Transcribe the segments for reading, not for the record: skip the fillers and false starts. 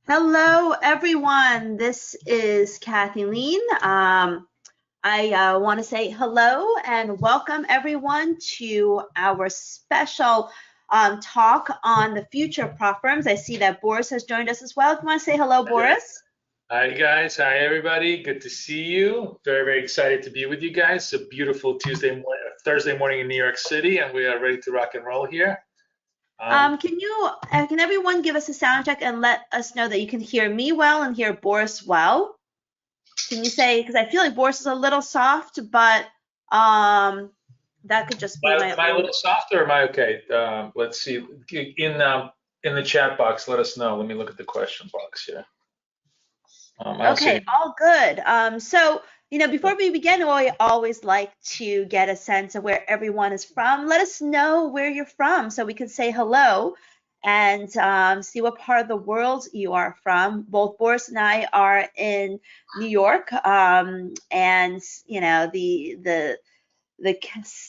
Hello, everyone. This is Kathy Lien. I want to say hello and welcome everyone to our special talk on the future of prop firms. I see that Boris has joined us as well. Do you want to say hello, Boris? Hi, guys. Hi, everybody. Good to see you. Very, very excited to be with you guys. It's a beautiful Thursday morning in New York City, and we are ready to rock and roll here. Can everyone give us a sound check and let us know that you can hear me well and hear Boris well? Can you say, because I feel like Boris is a little soft, but that could just be Am I a little soft or am I okay? Let's see. In the chat box, let us know. Let me look at the question box here. Okay, all good. So, before we begin, I always like to get a sense of where everyone is from. Let us know where you're from so we can say hello and see what part of the world you are from. Both Boris and I are in New York, and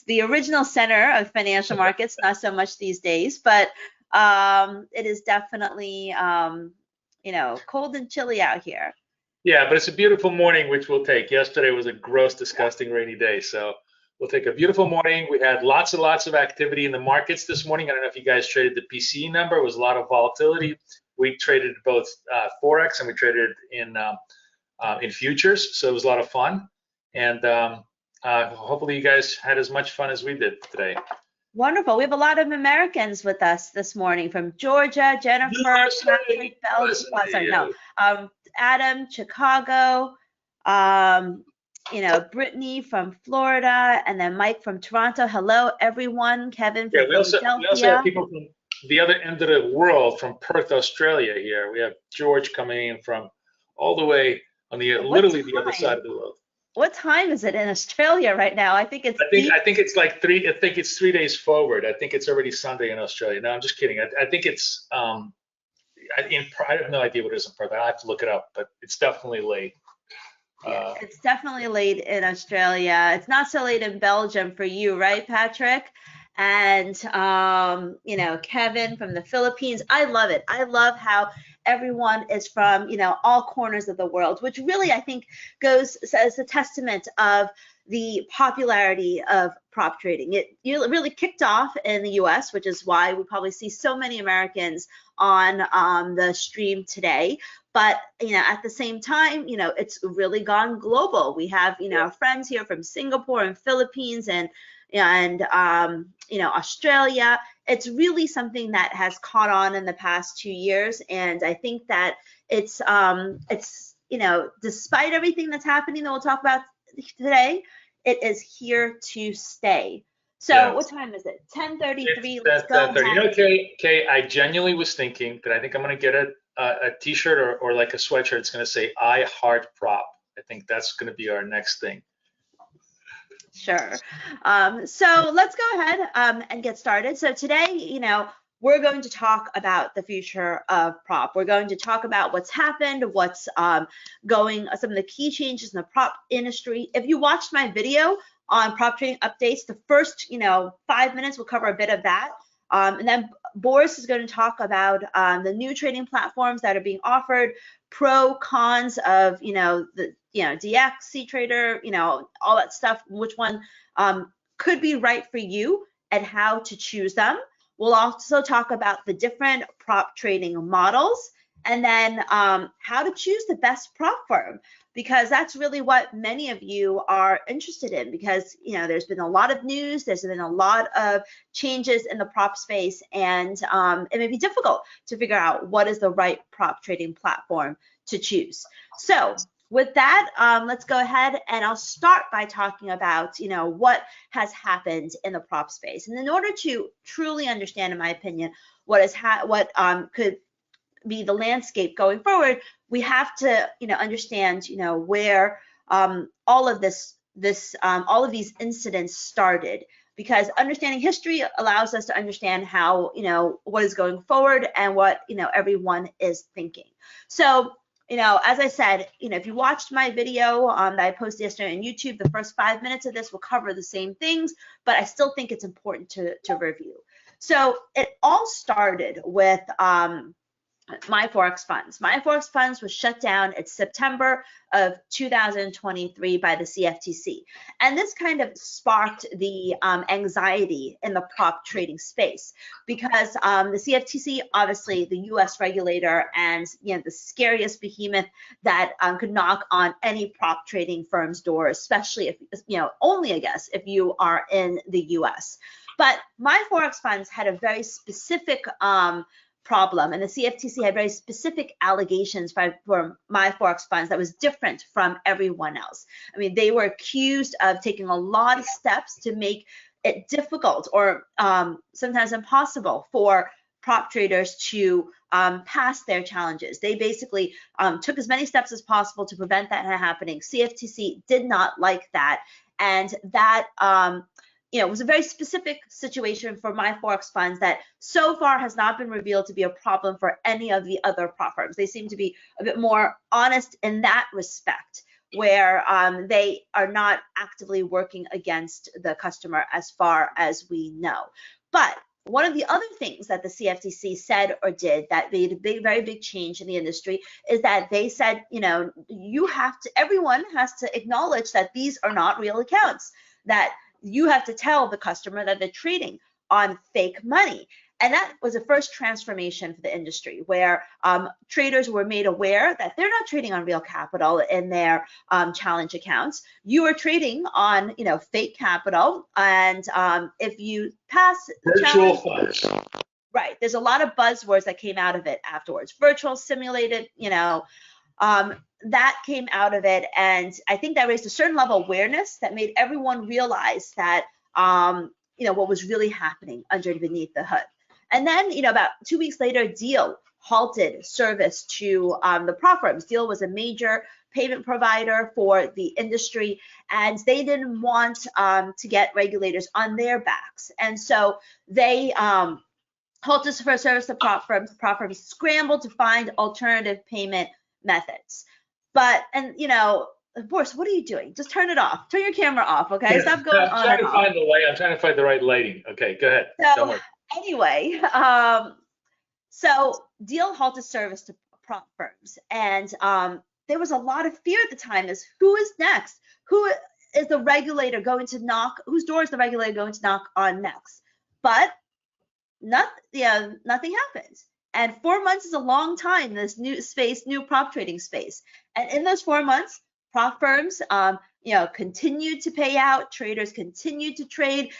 the original center of financial markets, not so much these days, but it is definitely cold and chilly out here. Yeah, but it's a beautiful morning, which we'll take. Yesterday was a gross, disgusting, rainy day, so we'll take a beautiful morning. We had lots and lots of activity in the markets this morning. I don't know if you guys traded the PCE number. It was a lot of volatility. We traded both Forex and we traded in futures, so it was a lot of fun. And hopefully you guys had as much fun as we did today. Wonderful. We have a lot of Americans with us this morning from Georgia, Jennifer, Patrick, Adam, Chicago, Brittany from Florida, and then Mike from Toronto. Hello, everyone. Kevin from Philadelphia. We also have people from the other end of the world, from Perth, Australia here. We have George coming in from all the way on literally the other side of the world. What time is it in Australia right now? I think it's I think it's like three. I think it's 3 days forward. I think it's already Sunday in Australia. No, I'm just kidding. I think it's I have no idea what it is in Perth. I have to look it up, but it's definitely late. Yeah, it's definitely late in Australia. It's not so late in Belgium for you, right, Patrick? And you know, Kevin from the Philippines. I love it. I love how everyone is from, you know, all corners of the world, which really I think goes as a testament of the popularity of prop trading. It really kicked off in the US, which is why we probably see so many Americans on the stream today. But you know, at the same time, you know, it's really gone global. We have, you know, friends here from Singapore and Philippines and you know, Australia. It's really something that has caught on in the past 2 years, and I think that it's you know, despite everything that's happening that we'll talk about today, it is here to stay. So what time is it? 10:33. Let's go. You know, Kay, I genuinely was thinking that I think I'm going to get a T-shirt or like a sweatshirt. It's going to say "I heart prop." I think that's going to be our next thing. Sure. So let's go ahead and get started. So today, you know, we're going to talk about the future of prop. We're going to talk about what's happened, what's going, some of the key changes in the prop industry. If you watched my video on prop trading updates, the first, you know, 5 minutes will cover a bit of that. And then Boris is going to talk about the new trading platforms that are being offered, pro cons of, you know, the DX, C-Trader, you know, all that stuff, which one could be right for you and how to choose them. We'll also talk about the different prop trading models and then how to choose the best prop firm, because that's really what many of you are interested in, because, you know, there's been a lot of news, there's been a lot of changes in the prop space, and it may be difficult to figure out what is the right prop trading platform to choose. So with that, let's go ahead and I'll start by talking about, you know, what has happened in the prop space. And in order to truly understand, in my opinion, what could be the landscape going forward, we have to, you know, understand, you know, where all of these incidents started, because understanding history allows us to understand how, you know, what is going forward and what, you know, everyone is thinking. So, you know, as I said, you know, if you watched my video that I posted yesterday on YouTube, the first 5 minutes of this will cover the same things, but I still think it's important to review. So it all started with MyForex Funds. MyForex Funds was shut down in September of 2023 by the CFTC. And this kind of sparked the anxiety in the prop trading space, because the CFTC, obviously the US regulator and, you know, the scariest behemoth that could knock on any prop trading firm's door, especially if, you know, only, I guess, if you are in the US. But MyForex Funds had a very specific problem, and the CFTC had very specific allegations for MyForex Funds that was different from everyone else. I mean, they were accused of taking a lot of steps to make it difficult or sometimes impossible for prop traders to pass their challenges. They basically took as many steps as possible to prevent that happening. CFTC did not like that, and that you know, it was a very specific situation for MyForex Funds that so far has not been revealed to be a problem for any of the other prop firms. They seem to be a bit more honest in that respect, where they are not actively working against the customer as far as we know. But one of the other things that the CFTC said or did that made a very big change in the industry is that they said, you know, everyone has to acknowledge that these are not real accounts, that you have to tell the customer that they're trading on fake money. And that was the first transformation for the industry, where traders were made aware that they're not trading on real capital in their challenge accounts. You are trading on, you know, fake capital, and if you pass virtual funds, right? There's a lot of buzzwords that came out of it afterwards. Virtual, simulated, you know. That came out of it, and I think that raised a certain level of awareness that made everyone realize that you know, what was really happening underneath the hood. And then, you know, about 2 weeks later, Deal halted service to the prop firms. Deal was a major payment provider for the industry, and they didn't want to get regulators on their backs. And so they halted for service to prop firms. Prop firms scrambled to find alternative payment methods. But, and you know, Boris, what are you doing? Just turn it off. Turn your camera off, okay? Stop going on and off. I'm trying to find the right lighting. Okay, go ahead. So anyway, so deal halted service to prop firms, and there was a lot of fear at the time as who is next? Who is the regulator going to knock? Whose door is the regulator going to knock on next? But nothing happens. And 4 months is a long time in this new space, new prop trading space. And in those 4 months, prop firms, continued to pay out, traders continued to trade,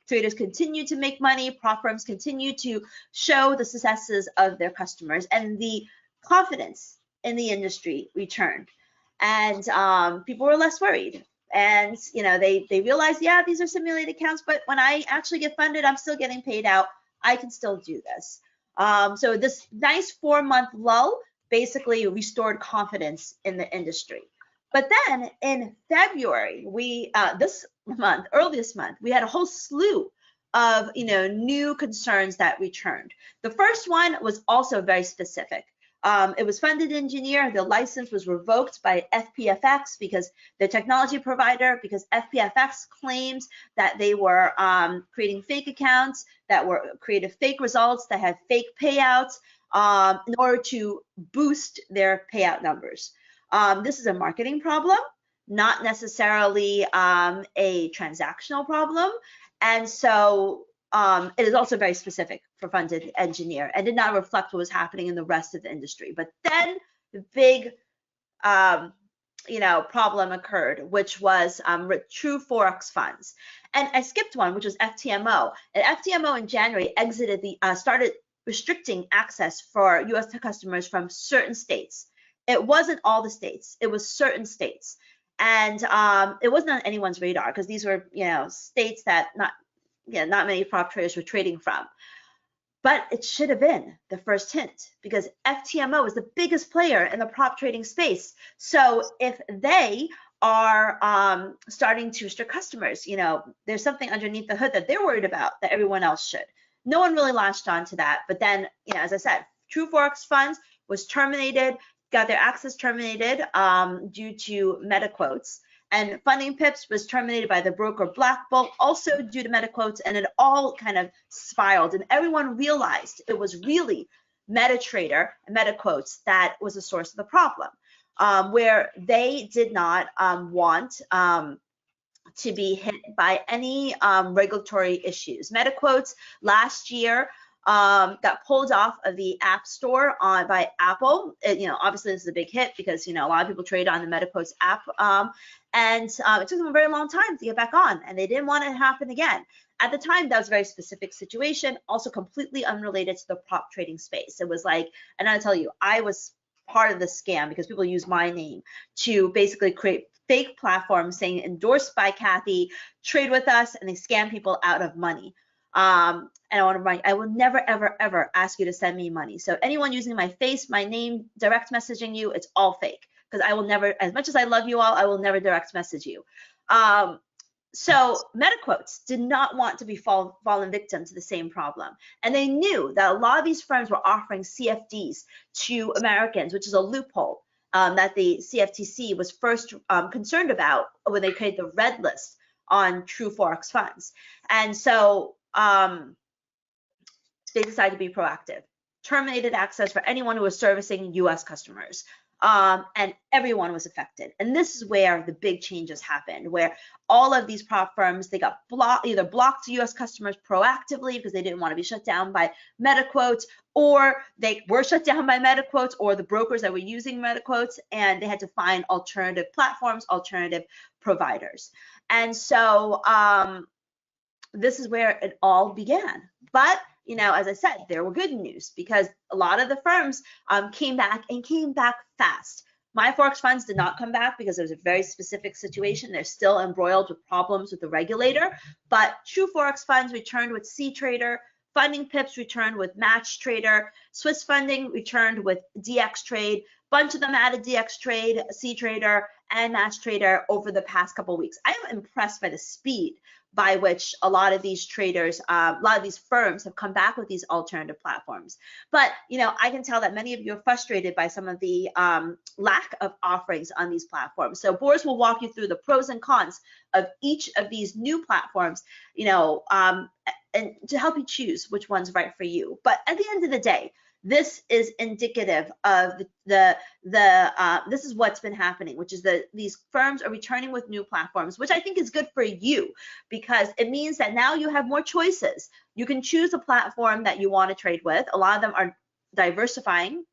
traders continued to make money, prop firms continued to show the successes of their customers, and the confidence in the industry returned. And people were less worried. And they realized, yeah, these are simulated accounts, but when I actually get funded, I'm still getting paid out. I can still do this. So this nice 4-month lull basically restored confidence in the industry. But then in February, early this month, we had a whole slew of new concerns that returned. The first one was also very specific. It was funded engineer. The license was revoked by FPFX because the technology provider, because FPFX claims that they were creating fake accounts, that were created fake results, that had fake payouts in order to boost their payout numbers. This is a marketing problem, not necessarily a transactional problem. And so it is also very specific for funded engineer and did not reflect what was happening in the rest of the industry. But then the big problem occurred, which was true forex funds. And I skipped one, which was FTMO. And FTMO in January started restricting access for US customers from certain states. It wasn't all the states, it was certain states. And it wasn't on anyone's radar because these were, states that not many prop traders were trading from. But it should have been the first hint because FTMO is the biggest player in the prop trading space. So if they are starting to restrict customers, there's something underneath the hood that they're worried about that everyone else should. No one really latched on to that. But then, as I said, True Forex Funds was terminated, got their access terminated due to MetaQuotes. And Funding Pips was terminated by the broker Black Bolt, also due to MetaQuotes, and it all kind of spiraled. And everyone realized it was really MetaTrader and MetaQuotes that was the source of the problem, where they did not want to be hit by any regulatory issues. MetaQuotes last year got pulled off of the App Store by Apple. Obviously this is a big hit because a lot of people trade on the MetaQuotes app, and it took them a very long time to get back on, and they didn't want it to happen again. At the time, that was a very specific situation, also completely unrelated to the prop trading space. It was like, and I tell you, I was part of the scam because people use my name to basically create fake platforms saying endorsed by Kathy, trade with us, and they scam people out of money. And I want to remind you, I will never, ever, ever ask you to send me money. So anyone using my face, my name, direct messaging you, it's all fake because I will never, as much as I love you all, I will never direct message you. So MetaQuotes did not want to be fallen victim to the same problem. And they knew that a lot of these firms were offering CFDs to Americans, which is a loophole that the CFTC was first concerned about when they created the red list on True Forex funds. And so they decided to be proactive, terminated access for anyone who was servicing US customers. And everyone was affected. And this is where the big changes happened, where all of these prop firms, they got either blocked to US customers proactively because they didn't want to be shut down by MetaQuotes, or they were shut down by MetaQuotes or the brokers that were using MetaQuotes, and they had to find alternative platforms, alternative providers. And so this is where it all began. But as I said, there were good news because a lot of the firms came back fast. My Forex funds did not come back because it was a very specific situation. They're still embroiled with problems with the regulator. But True Forex funds returned with CTrader, Funding Pips returned with MetaTrader. Swiss Funding returned with DXTrade. Bunch of them added DXTrade, CTrader, and MetaTrader over the past couple of weeks. I am impressed by the speed by which a lot of these traders, a lot of these firms have come back with these alternative platforms. But, you know, I can tell that many of you are frustrated by some of the lack of offerings on these platforms. So Boris will walk you through the pros and cons of each of these new platforms, you know, and to help you choose which one's right for you. But at the end of the day, this is indicative of this is what's been happening, which is that these firms are returning with new platforms, which I think is good for you because it means that now you have more choices. You can choose a platform that you want to trade with. A lot of them are diversifying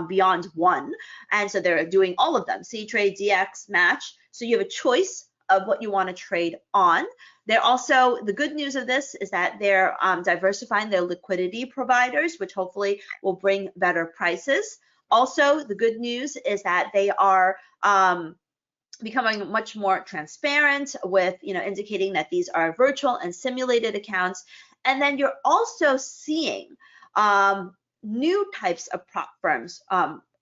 beyond one, and so they're doing all of them: CTrade, DX, Match. So you have a choice of what you want to trade on. They're also, the good news of this is that they're diversifying their liquidity providers, which hopefully will bring better prices. Also, the good news is that they are becoming much more transparent with, you know, indicating that these are virtual and simulated accounts. And then you're also seeing new types of prop firms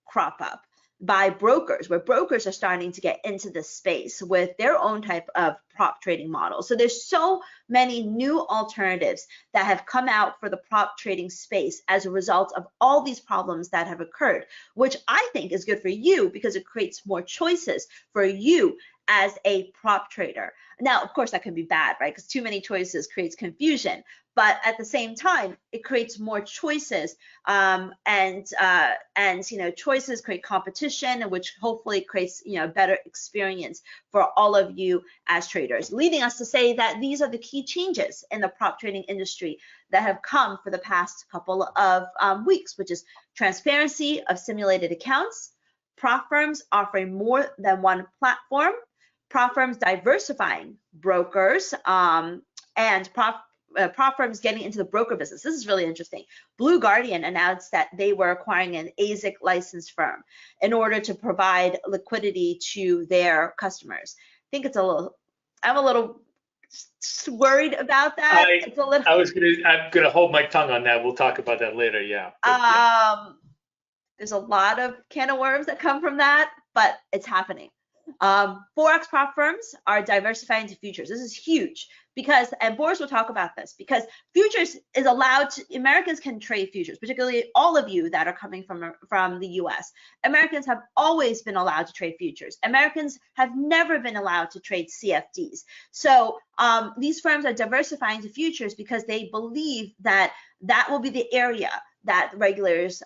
crop up by brokers, where brokers are starting to get into this space with their own type of prop trading model. So there's so many new alternatives that have come out for the prop trading space as a result of all these problems that have occurred, which I think is good for you because it creates more choices for you as a prop trader. Now, of course, that can be bad, right? Because too many choices creates confusion. But at the same time, it creates more choices, and you know, choices create competition, which hopefully creates, you know, better experience for all of you as traders, leading us to say that these are the key changes in the prop trading industry that have come for the past couple of weeks, which is transparency of simulated accounts, prop firms offering more than one platform, prop firms diversifying brokers, and prop firms getting into the broker business. This is really interesting. Blue Guardian announced that they were acquiring an ASIC licensed firm in order to provide liquidity to their customers. I think it's I'm a little worried about that. I'm gonna hold my tongue on that. We'll talk about that later. Yeah. There's a lot of can of worms that come from that, but it's happening. Forex prop firms are diversifying to futures. This is huge because, and Boris will talk about this, because futures is allowed to, Americans can trade futures, particularly all of you that are coming from the US. Americans have always been allowed to trade futures. Americans have never been allowed to trade CFDs. So these firms are diversifying to futures because they believe that that will be the area that regulators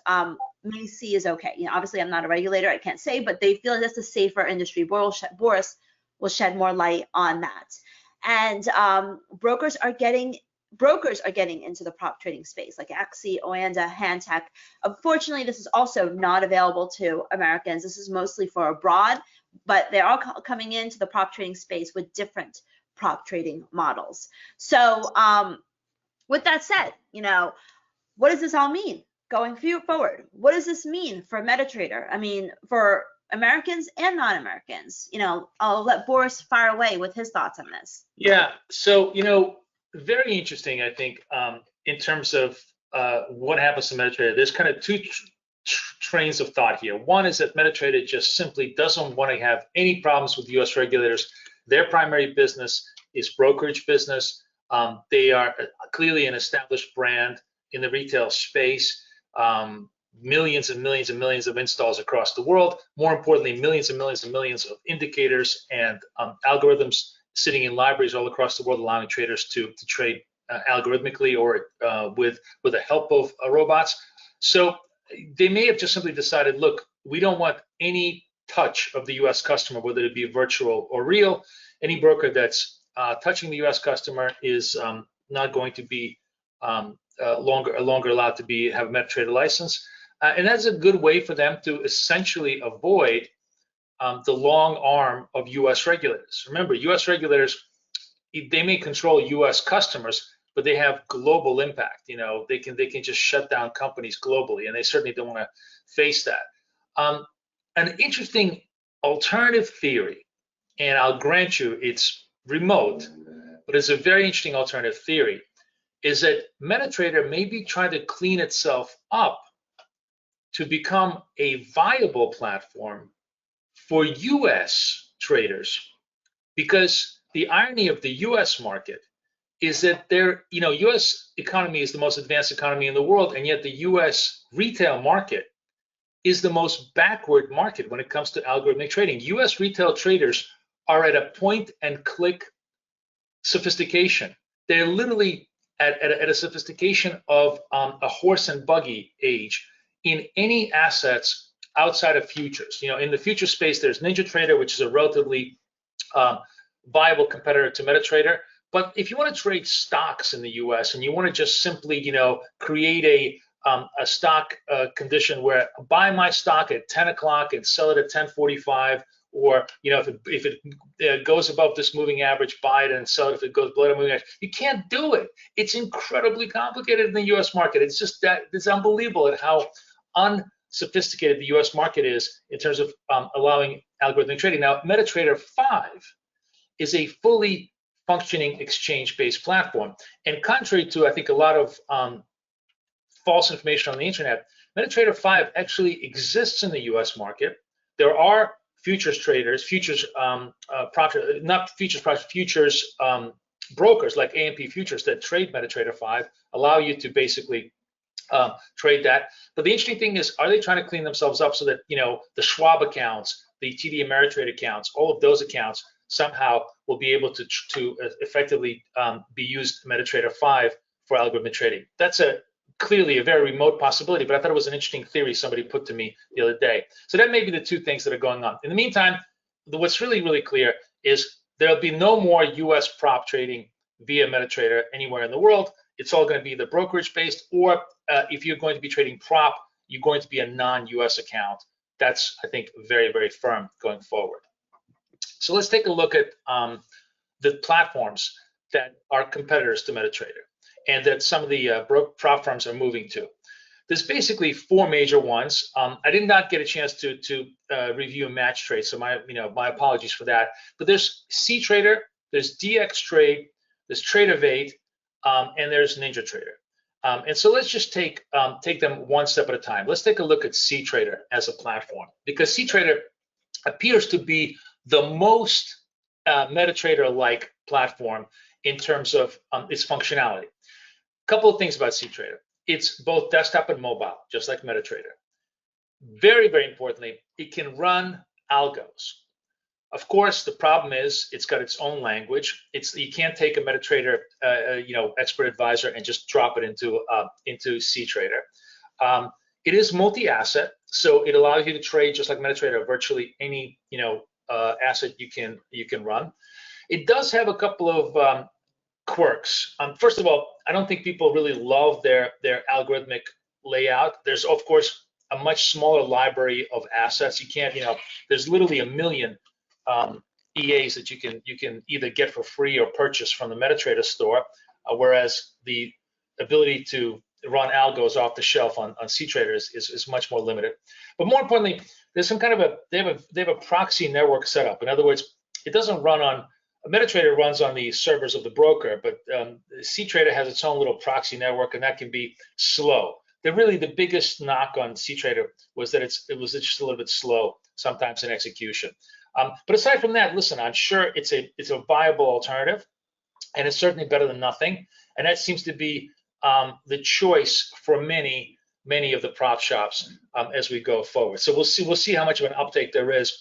may see is okay. You know, obviously I'm not a regulator, I can't say, but they feel that's a safer industry. Boris will shed more light on that. And brokers are getting into the prop trading space, like Axie, Oanda, Handtech. Unfortunately, this is also not available to Americans. This is mostly for abroad, but they're all coming into the prop trading space with different prop trading models. So with that said, you know, what does this all mean going forward? What does this mean for MetaTrader? I mean, for Americans and non-Americans. You know, I'll let Boris fire away with his thoughts on this. Yeah, so, you know, very interesting, I think, in terms of what happens to MetaTrader. There's kind of two trains of thought here. One is that MetaTrader just simply doesn't want to have any problems with US regulators. Their primary business is brokerage business. They are clearly an established brand in the retail space, millions and millions and millions of installs across the world. More importantly, millions and millions and millions of indicators and algorithms sitting in libraries all across the world, allowing traders to trade algorithmically or with the help of robots. So they may have just simply decided, look, we don't want any touch of the US customer, whether it be virtual or real. Any broker that's touching the US customer is not going to be longer allowed to have a MetaTrader license, and that's a good way for them to essentially avoid the long arm of U.S. regulators. Remember, U.S. regulators, they may control U.S. customers, but they have global impact. You know, they can just shut down companies globally, and they certainly don't want to face that. An interesting alternative theory, and I'll grant you it's remote, but it's a very interesting alternative theory, is that MetaTrader may be trying to clean itself up to become a viable platform for US traders, because the irony of the US market is that US economy is the most advanced economy in the world, and yet the US retail market is the most backward market when it comes to algorithmic trading. US retail traders are at a point and click sophistication. They're literally at a sophistication of a horse and buggy age in any assets outside of futures. In the future space, there's NinjaTrader, which is a relatively viable competitor to MetaTrader. But if you want to trade stocks in the U.S. and you want to just simply, create a stock condition where buy my stock at 10 o'clock and sell it at 10:45, or if it goes above this moving average, buy it and sell it if it goes below the moving average, you can't do it. It's incredibly complicated in the U.S. market. It's unbelievable at how unsophisticated the U.S. market is in terms of allowing algorithmic trading. Now, MetaTrader 5 is a fully functioning exchange-based platform, and contrary to, I think, a lot of false information on the internet, MetaTrader 5 actually exists in the U.S. market. There are futures traders, futures brokers like A&P Futures that trade MetaTrader 5, allow you to basically trade that. But the interesting thing is, are they trying to clean themselves up so that the Schwab accounts, the TD Ameritrade accounts, all of those accounts somehow will be able to effectively be used MetaTrader 5 for algorithmic trading? That's clearly a very remote possibility, but I thought it was an interesting theory somebody put to me the other day. So that may be the two things that are going on. In the meantime, what's really, really clear is there'll be no more US prop trading via MetaTrader anywhere in the world. It's all going to be either brokerage based, or if you're going to be trading prop, you're going to be a non-US account. That's, I think, very, very firm going forward. So let's take a look at the platforms that are competitors to MetaTrader and that some of the prop firms are moving to. There's basically four major ones. I did not get a chance to review MatchTrade, so my apologies for that. But there's CTrader, there's DXTrade, there's Tradeovate, and there's NinjaTrader. And so let's just take them one step at a time. Let's take a look at CTrader as a platform, because CTrader appears to be the most MetaTrader-like platform in terms of its functionality. Couple of things about CTrader. It's both desktop and mobile, just like MetaTrader. Very, very importantly, it can run algos. Of course, the problem is it's got its own language. You can't take a MetaTrader, expert advisor and just drop it into CTrader. It is multi-asset, so it allows you to trade just like MetaTrader virtually any asset you can run. It does have a couple of quirks. First of all, I don't think people really love their algorithmic layout. There's of course a much smaller library of assets. You can't, there's literally a million EAs that you can either get for free or purchase from the MetaTrader store, whereas the ability to run algos off the shelf on CTrader is much more limited. But more importantly, there's some kind of they have a proxy network set up. In other words, it doesn't run on MetaTrader runs on the servers of the broker, but CTrader has its own little proxy network, and that can be slow. The biggest knock on CTrader was that it was just a little bit slow sometimes in execution. But aside from that, listen, I'm sure it's a viable alternative, and it's certainly better than nothing. And that seems to be the choice for many of the prop shops as we go forward. So we'll see how much of an uptake there is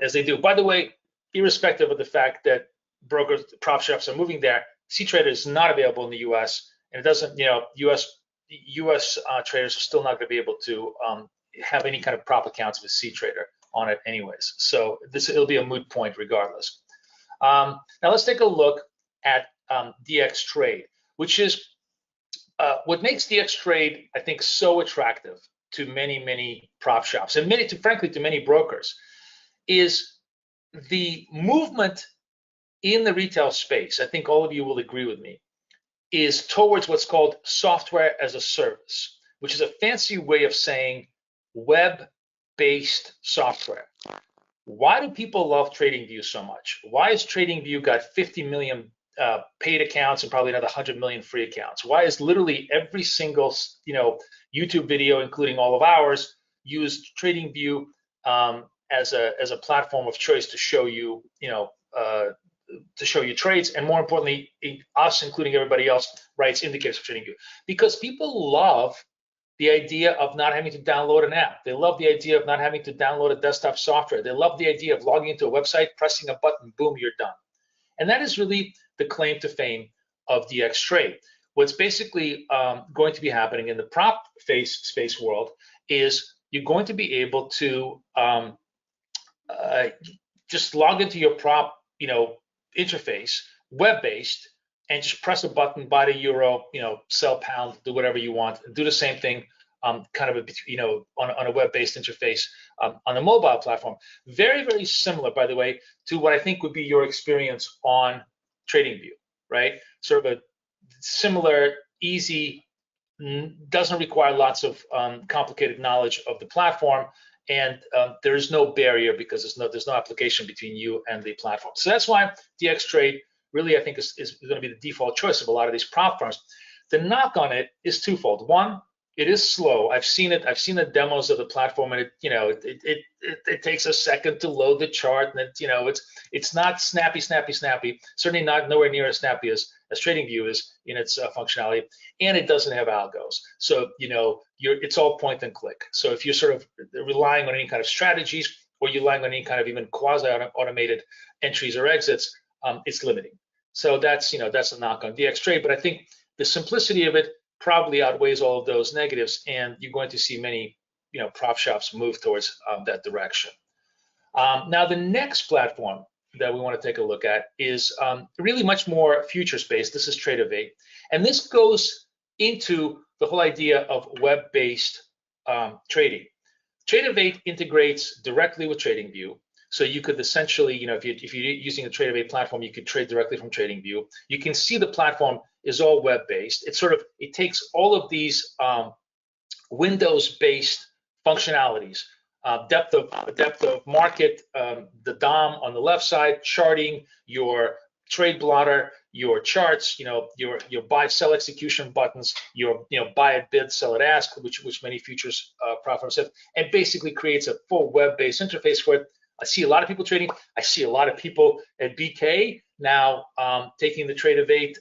as they do. By the way, irrespective of the fact that brokers, prop shops are moving there, CTrader is not available in the U.S. and it doesn't, U.S. traders are still not going to be able to have any kind of prop accounts with CTrader on it anyways. So it'll be a moot point regardless. Now let's take a look at DXTrade, which is what makes DXTrade, I think, so attractive to many prop shops and frankly to many brokers is the movement in the retail space. I think all of you will agree with me, is towards what's called software as a service, which is a fancy way of saying web-based software. Why do people love TradingView so much? Why has TradingView got 50 million paid accounts and probably another 100 million free accounts. Why is literally every single YouTube video, including all of ours, use TradingView as a platform of choice to show you trades, and more importantly, us, including everybody else, writes indicators for TradingView, because people love the idea of not having to download an app. They love the idea of not having to download a desktop software. They love the idea of logging into a website, pressing a button, boom, you're done. And that is really the claim to fame of DXTrade. What's basically going to be happening in the prop space world is you're going to be able to just log into your prop interface, web-based, and just press a button, buy the euro, sell pound, do whatever you want. Do the same thing, on a web-based interface on a mobile platform. Very, very similar, by the way, to what I think would be your experience on TradingView, right? Sort of a similar, easy, doesn't require lots of complicated knowledge of the platform, and there's no barrier because there's no application between you and the platform. So that's why DXTrade really, I think, is going to be the default choice of a lot of these prop firms. The knock on it is twofold. One, it is slow. I've seen it. I've seen the demos of the platform, and it takes a second to load the chart, and it's not snappy. Certainly not nowhere near as snappy as TradingView is in its functionality, and it doesn't have algos. So it's all point and click. So if you're sort of relying on any kind of strategies, or you're relying on any kind of even quasi-automated entries or exits, it's limiting. So that's a knock on DXTrade. But I think the simplicity of it probably outweighs all of those negatives, and you're going to see many prop shops move towards that direction. Now the next platform that we want to take a look at is really much more futures-based. This is Tradeovate, and this goes into the whole idea of web-based trading. Tradeovate integrates directly with TradingView, so you could essentially, if you're using the Tradeovate platform, you could trade directly from TradingView. You can see the platform is all web-based. It takes all of these Windows-based functionalities, depth of market, the DOM on the left side, charting, your trade blotter, your charts, your buy sell execution buttons, your buy it bid, sell it ask, which many futures platforms have, and basically creates a full web-based interface for it. I see a lot of people trading. I see a lot of people at BK now taking the Tradeovate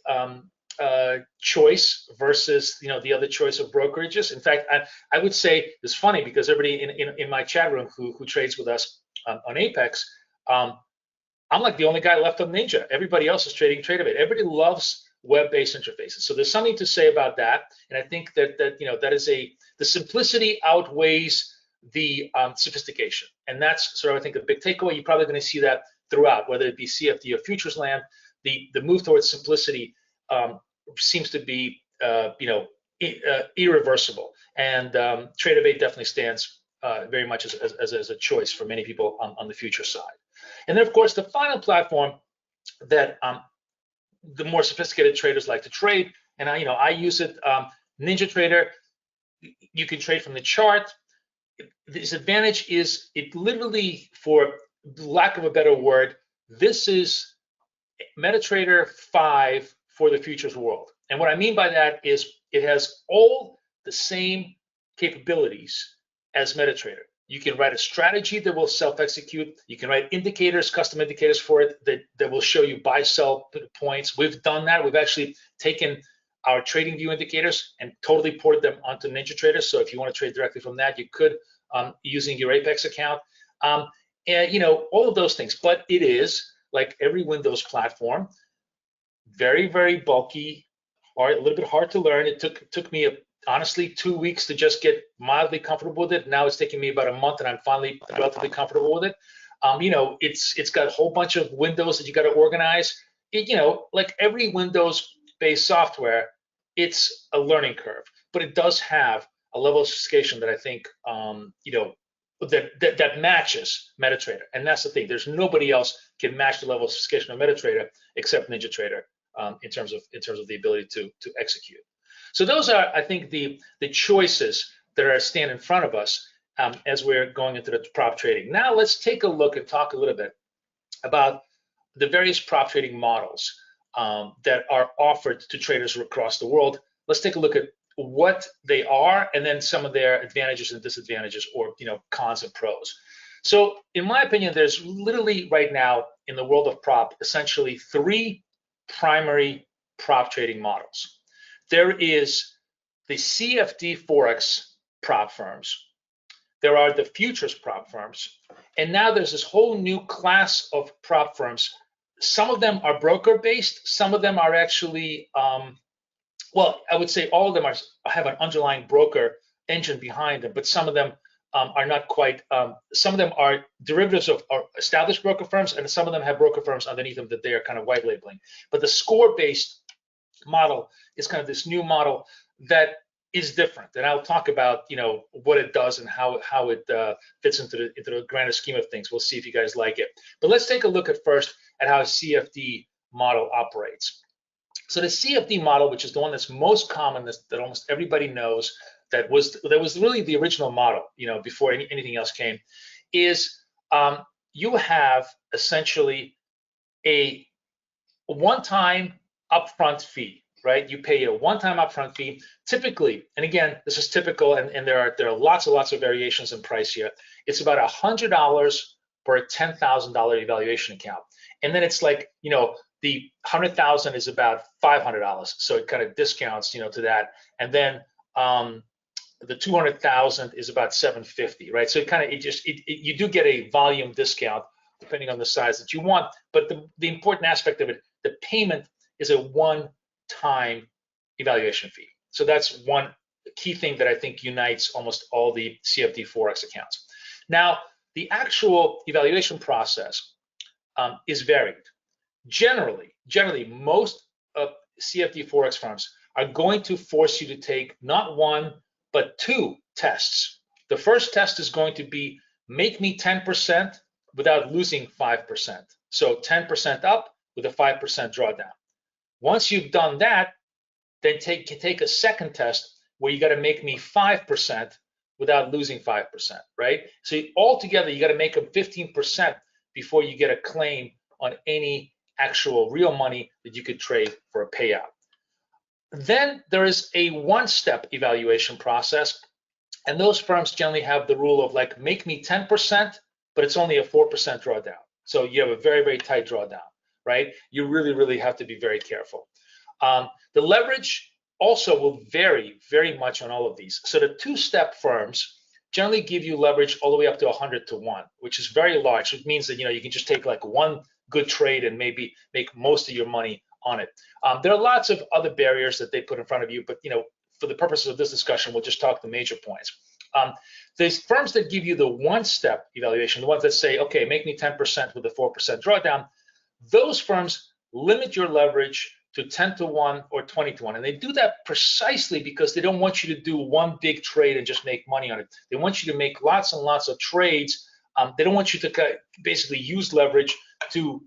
choice versus the other choice of brokerages. In fact, I would say it's funny because everybody in my chat room who trades with us on Apex, I'm like the only guy left on Ninja. Everybody else is trading Tradeovate. Everybody loves web-based interfaces. So there's something to say about that, and I think that that is the simplicity outweighs the sophistication, and that's sort of, I think, a big takeaway. You're probably going to see that throughout, whether it be CFD or futures land. The move towards simplicity seems to be irreversible, and Tradeovate definitely stands very much as a choice for many people on the future side. And then, of course, the final platform that the more sophisticated traders like to trade, and I use it, NinjaTrader. You can trade from the chart. The disadvantage is it literally, for lack of a better word, this is MetaTrader 5 for the futures world. And what I mean by that is it has all the same capabilities as MetaTrader. You can write a strategy that will self-execute. You can write indicators, custom indicators for it that will show you buy-sell points. We've done that. We've actually taken our TradingView indicators and totally ported them onto NinjaTrader. So if you want to trade directly from that, you could using your Apex account. And all of those things. But it is, like every Windows platform, very, very bulky, hard, a little bit hard to learn. It took me honestly 2 weeks to just get mildly comfortable with it. Now it's taking me about a month, and I'm finally relatively comfortable with it. It's got a whole bunch of windows that you got to organize. Like every Windows-based software, it's a learning curve, but it does have a level of sophistication that I think that matches MetaTrader, and that's the thing. There's nobody else can match the level of sophistication of MetaTrader except NinjaTrader in terms of the ability to execute. So those are, I think, the choices that stand in front of us as we're going into the prop trading. Now let's take a look and talk a little bit about the various prop trading models. that are offered to traders across the world. Let's take a look at what they are and then some of their advantages and disadvantages, or cons and pros. So in my opinion, there's literally right now in the world of prop essentially 3 primary prop trading models. There is the CFD Forex prop firms, there are the futures prop firms, and now there's this whole new class of prop firms. Some of them are broker based, some of them are actually well, I would say all of them have an underlying broker engine behind them, but some of them are not quite. Some of them are derivatives of established broker firms, and some of them have broker firms underneath them that they are kind of white labeling. But the score-based model is kind of this new model that is different, and I'll talk about what it does and how it fits into the grander scheme of things. We'll see if you guys like it. But let's take a look at first at how a CFD model operates. So the CFD model, which is the one that's most common, that almost everybody knows, that was really the original model, before anything else came, is you have essentially a one-time upfront fee, right? You pay a one-time upfront fee, typically, and again, this is typical, and there are lots and lots of variations in price here. It's about $100 for a $10,000 evaluation account, and then it's like the 100,000 is about $500, so it kind of discounts, to that, and then the 200,000 is about $750, right? So you do get a volume discount depending on the size that you want, but the important aspect of it, the payment is a one-time evaluation fee. So that's one key thing that I think unites almost all the CFD Forex accounts. Now, the actual evaluation process is varied. Generally, most CFD Forex firms are going to force you to take not 1, but 2 tests. The first test is going to be make me 10% without losing 5%. So 10% up with a 5% drawdown. Once you've done that, then take a second test where you got to make me 5% without losing 5%, right? So altogether, you got to make them 15% before you get a claim on any actual real money that you could trade for a payout. Then there is a one-step evaluation process, and those firms generally have the rule of like make me 10%, but it's only a 4% drawdown. So you have a very, very tight drawdown, right? You really, really have to be very careful. The leverage also will vary very much on all of these. So the 2-step firms generally give you leverage all the way up to 100 to 1, which is very large. It means that you can just take like one good trade and maybe make most of your money on it. There are lots of other barriers that they put in front of you, but for the purposes of this discussion, we'll just talk the major points. There's firms that give you the one-step evaluation, the ones that say, okay, make me 10% with a 4% drawdown. Those firms limit your leverage to 10 to 1 or 20 to 1. And they do that precisely because they don't want you to do one big trade and just make money on it. They want you to make lots and lots of trades. They don't want you to basically use leverage to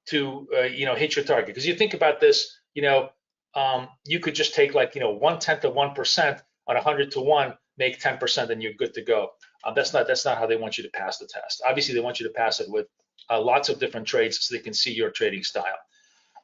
hit your target. Because you think about this, you could just take like 1/10 of 1% on 100 to 1, make 10%, and you're good to go. That's not how they want you to pass the test. Obviously, they want you to pass it with lots of different trades so they can see your trading style.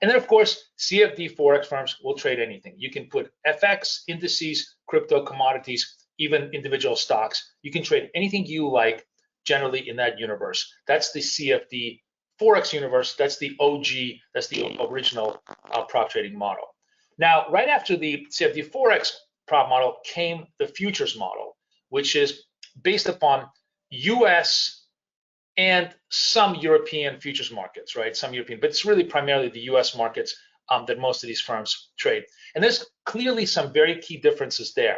And then, of course, CFD Forex firms will trade anything. You can put FX, indices, crypto, commodities, even individual stocks. You can trade anything you like generally in that universe. That's the CFD Forex universe. That's the OG, that's the original prop trading model. Now, right after the CFD Forex prop model came the futures model, which is based upon US and some European futures markets, right? Some European, but it's really primarily the US markets that most of these firms trade. And there's clearly some very key differences there.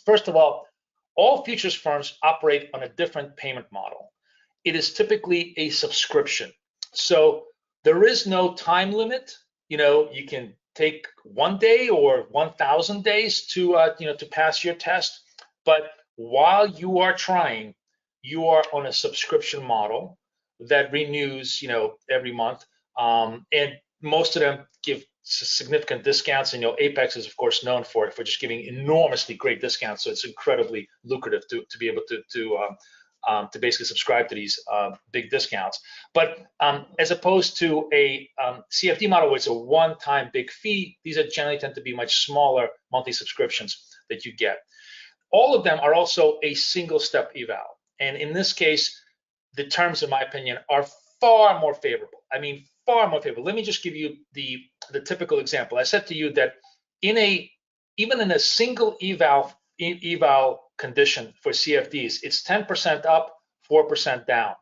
First of all futures firms operate on a different payment model. It is typically a subscription. So there is no time limit. You can take 1 day or 1,000 days to pass your test. But while you are trying, you are on a subscription model that renews, every month. And most of them give significant discounts. And Apex is of course known for just giving enormously great discounts. So it's incredibly lucrative to be able to to basically subscribe to these big discounts. But as opposed to a CFD model, where it's a one-time big fee, these are generally tend to be much smaller monthly subscriptions that you get. All of them are also a single-step eval, and in this case, the terms, in my opinion, are far more favorable. I mean, far more favorable. Let me just give you the typical example. I said to you that even in a single eval condition for CFDs, it's 10% up, 4% down.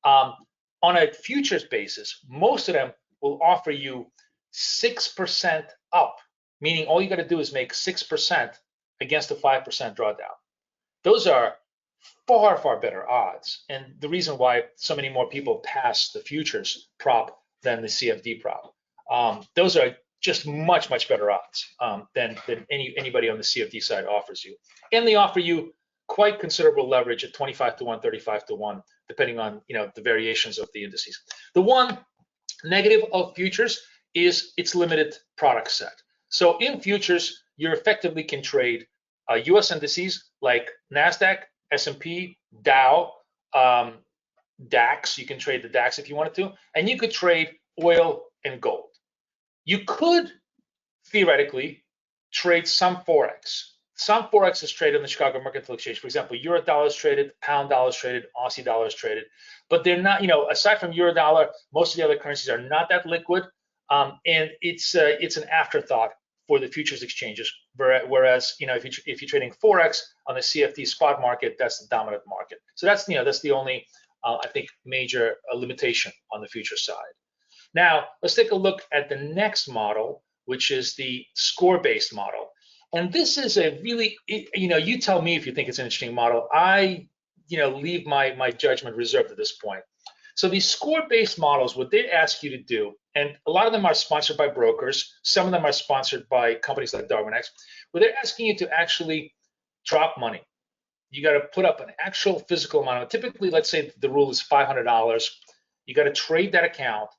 On a futures basis, most of them will offer you 6% up, meaning all you got to do is make 6% against a 5% drawdown. Those are far, far better odds, and the reason why so many more people pass the futures prop than the CFD prop. Those are just much, much better odds than anybody on the CFD side offers you, and they offer you quite considerable leverage at 25 to 1, 35 to 1, depending on the variations of the indices. The one negative of futures is its limited product set. So in futures, you effectively can trade U.S. indices like NASDAQ, S&P, Dow, DAX. You can trade the DAX if you wanted to, and you could trade oil and gold. You could theoretically trade some Forex. Some Forex is traded on the Chicago Mercantile Exchange. For example, Euro dollar is traded, pound dollar is traded, Aussie dollar is traded, but they're not, aside from Euro dollar, most of the other currencies are not that liquid, and it's an afterthought for the futures exchanges. Whereas, if you're trading Forex on the CFD spot market, that's the dominant market. So that's the only, I think, major limitation on the futures side. Now, let's take a look at the next model, which is the score-based model. And this is a really, you tell me if you think it's an interesting model. I, leave my judgment reserved at this point. So these score-based models, what they ask you to do, and a lot of them are sponsored by brokers, some of them are sponsored by companies like DarwinX, where they're asking you to actually drop money. You got to put up an actual physical amount. Typically, let's say the rule is $500. You got to trade that account,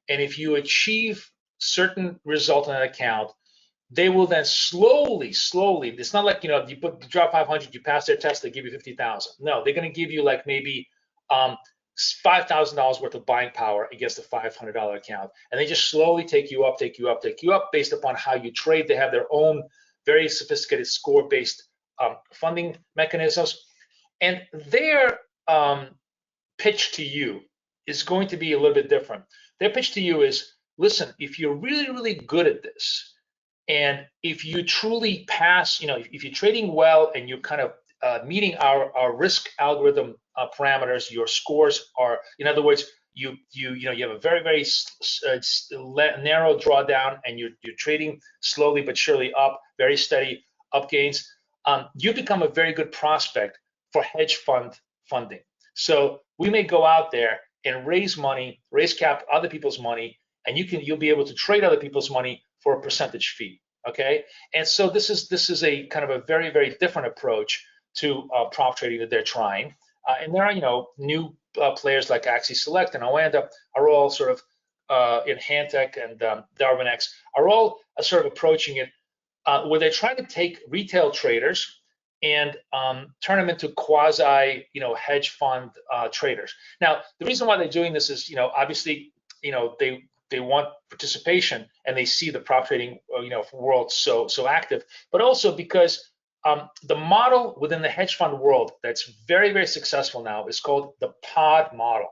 and if you achieve certain result on that account, they will then slowly, it's not like, you drop 500, you pass their test, they give you 50,000. No, they're going to give you like maybe $5,000 worth of buying power against a $500 account. And they just slowly take you up based upon how you trade. They have their own very sophisticated score-based funding mechanisms. And their pitch to you is going to be a little bit different. Their pitch to you is, listen, if you're really, really good at this, and if you truly pass, if you're trading well and you're kind of meeting our risk algorithm parameters, your scores are, in other words, you have a very, very narrow drawdown, and you're trading slowly but surely up, very steady up gains. You become a very good prospect for hedge fund funding. So we may go out there and raise money, raise cap other people's money, and you'll be able to trade other people's money for a percentage fee. Okay, and so this is a kind of a very, very different approach to prop trading that they're trying. And there are new players like Axie Select and Oanda are all sort of in Hantech and DarwinX are all sort of approaching it where they're trying to take retail traders and turn them into quasi hedge fund traders. Now, the reason why they're doing this is obviously they want participation, and they see the prop trading world so active, but also because the model within the hedge fund world that's very, very successful now is called the pod model,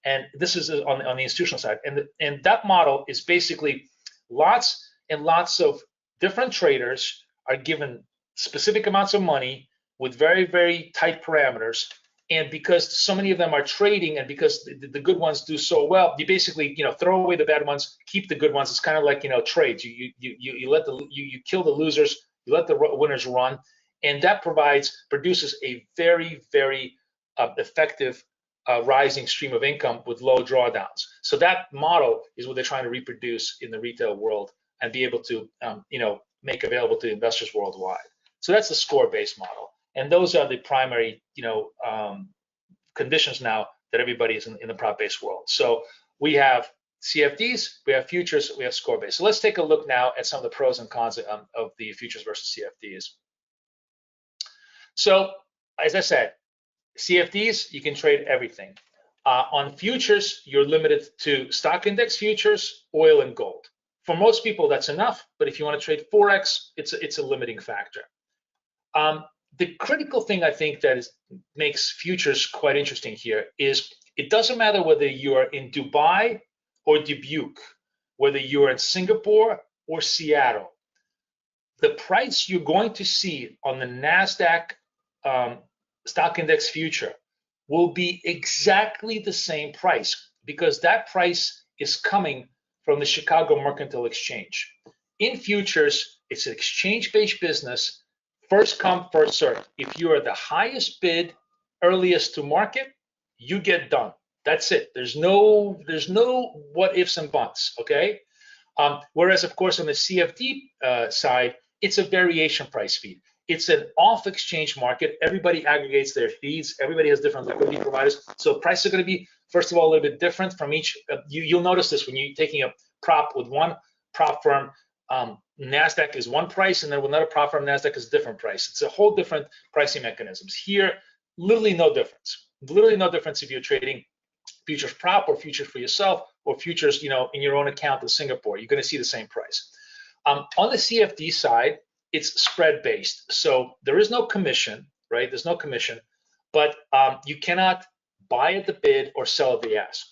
and this is on the institutional side, and that model is basically lots and lots of different traders are given specific amounts of money with very, very tight parameters. And because so many of them are trading, and because the good ones do so well, you basically throw away the bad ones, keep the good ones. It's kind of like trades. You kill the losers, you let the winners run, and that produces a very, very effective rising stream of income with low drawdowns. So that model is what they're trying to reproduce in the retail world and be able to make available to investors worldwide. So that's the score-based model. And those are the primary, conditions now that everybody is in the prop-based world. So we have CFDs, we have futures, we have score-based. So let's take a look now at some of the pros and cons of the futures versus CFDs. So as I said, CFDs, you can trade everything. On futures, you're limited to stock index futures, oil, and gold. For most people, that's enough, but if you want to trade Forex, it's a limiting factor. The critical thing I think that makes futures quite interesting here is it doesn't matter whether you're in Dubai or Dubuque, whether you're in Singapore or Seattle. The price you're going to see on the NASDAQ stock index future will be exactly the same price because that price is coming from the Chicago Mercantile Exchange. In futures, it's an exchange-based business. First come, first serve. If you are the highest bid, earliest to market, you get done. That's it. There's no what ifs and buts, okay? Whereas, of course, on the CFD side, it's a variation price feed. It's an off-exchange market. Everybody aggregates their feeds. Everybody has different liquidity providers. So prices are going to be, first of all, a little bit different from each. You'll notice this when you're taking a prop with one prop firm. NASDAQ is one price, and then with another prop firm, NASDAQ is a different price. It's a whole different pricing mechanisms. Here, literally no difference. Literally no difference if you're trading futures prop or futures for yourself or futures, in your own account in Singapore. You're going to see the same price. On the CFD side, it's spread based. So there is no commission, right? There's no commission, but you cannot buy at the bid or sell at the ask.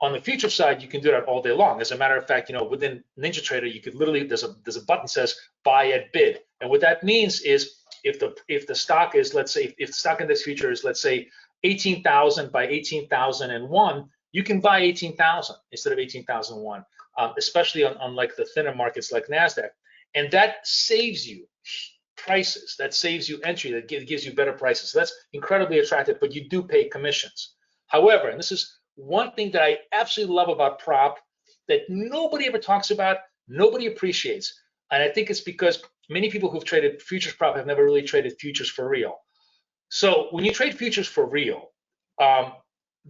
On the future side, you can do that all day long. As a matter of fact, within NinjaTrader, you could literally, there's a button that says buy at bid. And what that means is if the stock is, let's say, if the stock index future is, let's say, 18,000 by 18,001, you can buy 18,000 instead of 18,001, especially on like the thinner markets like NASDAQ. And that saves you prices, that saves you entry, that gives you better prices. So that's incredibly attractive, but you do pay commissions. However, and this is one thing that I absolutely love about prop that nobody ever talks about, nobody appreciates. And I think it's because many people who've traded futures prop have never really traded futures for real. So when you trade futures for real, and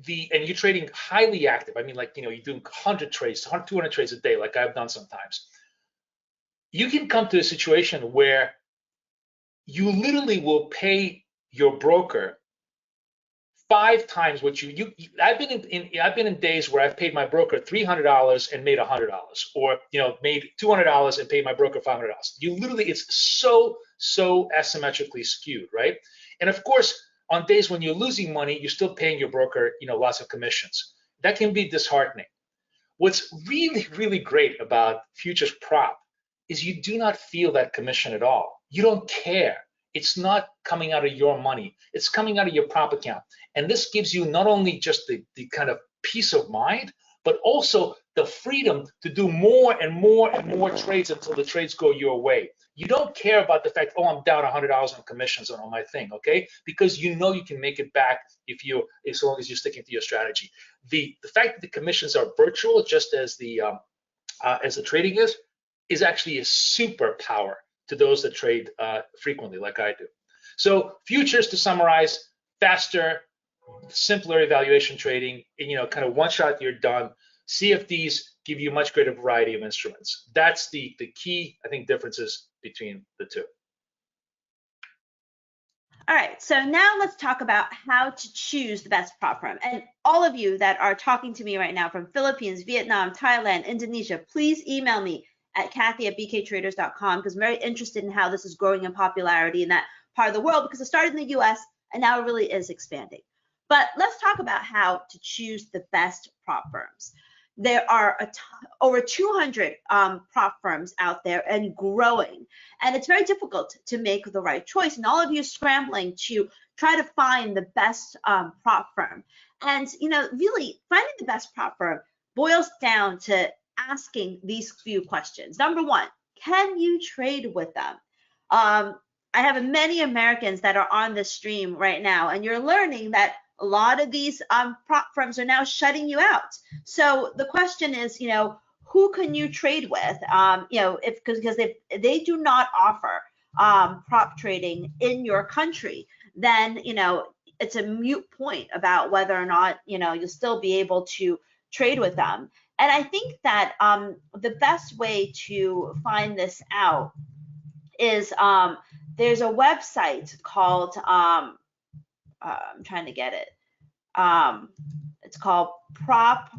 you're trading highly active, I mean, like, you're doing 100 trades, 200 trades a day, like I've done sometimes, you can come to a situation where you literally will pay your broker 5 times what I've been in days where I've paid my broker $300 and made $100, or made $200 and paid my broker $500. It's so asymmetrically skewed, right? And of course, on days when you're losing money, you're still paying your broker, lots of commissions. That can be disheartening. What's really, really great about futures prop is you do not feel that commission at all. You don't care. It's not coming out of your money. It's coming out of your prop account. And this gives you not only just the kind of peace of mind, but also the freedom to do more and more and more trades until the trades go your way. You don't care about the fact, oh, I'm down $100 on commissions on my thing, okay? Because you can make it back as long as you're sticking to your strategy. The fact that the commissions are virtual, just as the trading is actually a superpower to those that trade frequently, like I do. So futures, to summarize, faster, simpler evaluation trading, and kind of one shot, you're done. CFDs give you much greater variety of instruments. That's the key, I think, differences between the two. All right, so now let's talk about how to choose the best prop firm. And all of you that are talking to me right now from Philippines, Vietnam, Thailand, Indonesia, please email me at Kathy@bktraders.com, because I'm very interested in how this is growing in popularity in that part of the world, because it started in the US and now it really is expanding. But let's talk about how to choose the best prop firms. There are over 200 prop firms out there and growing, and it's very difficult to make the right choice. And all of you are scrambling to try to find the best prop firm. And really finding the best prop firm boils down to asking these few questions. Number one, can you trade with them? I have many Americans that are on this stream right now, and you're learning that a lot of these prop firms are now shutting you out. So the question is, who can you trade with? Because if they do not offer prop trading in your country, then it's a moot point about whether or not you'll still be able to trade with them. And I think that the best way to find this out is there's a website called I'm trying to get it. It's called Prop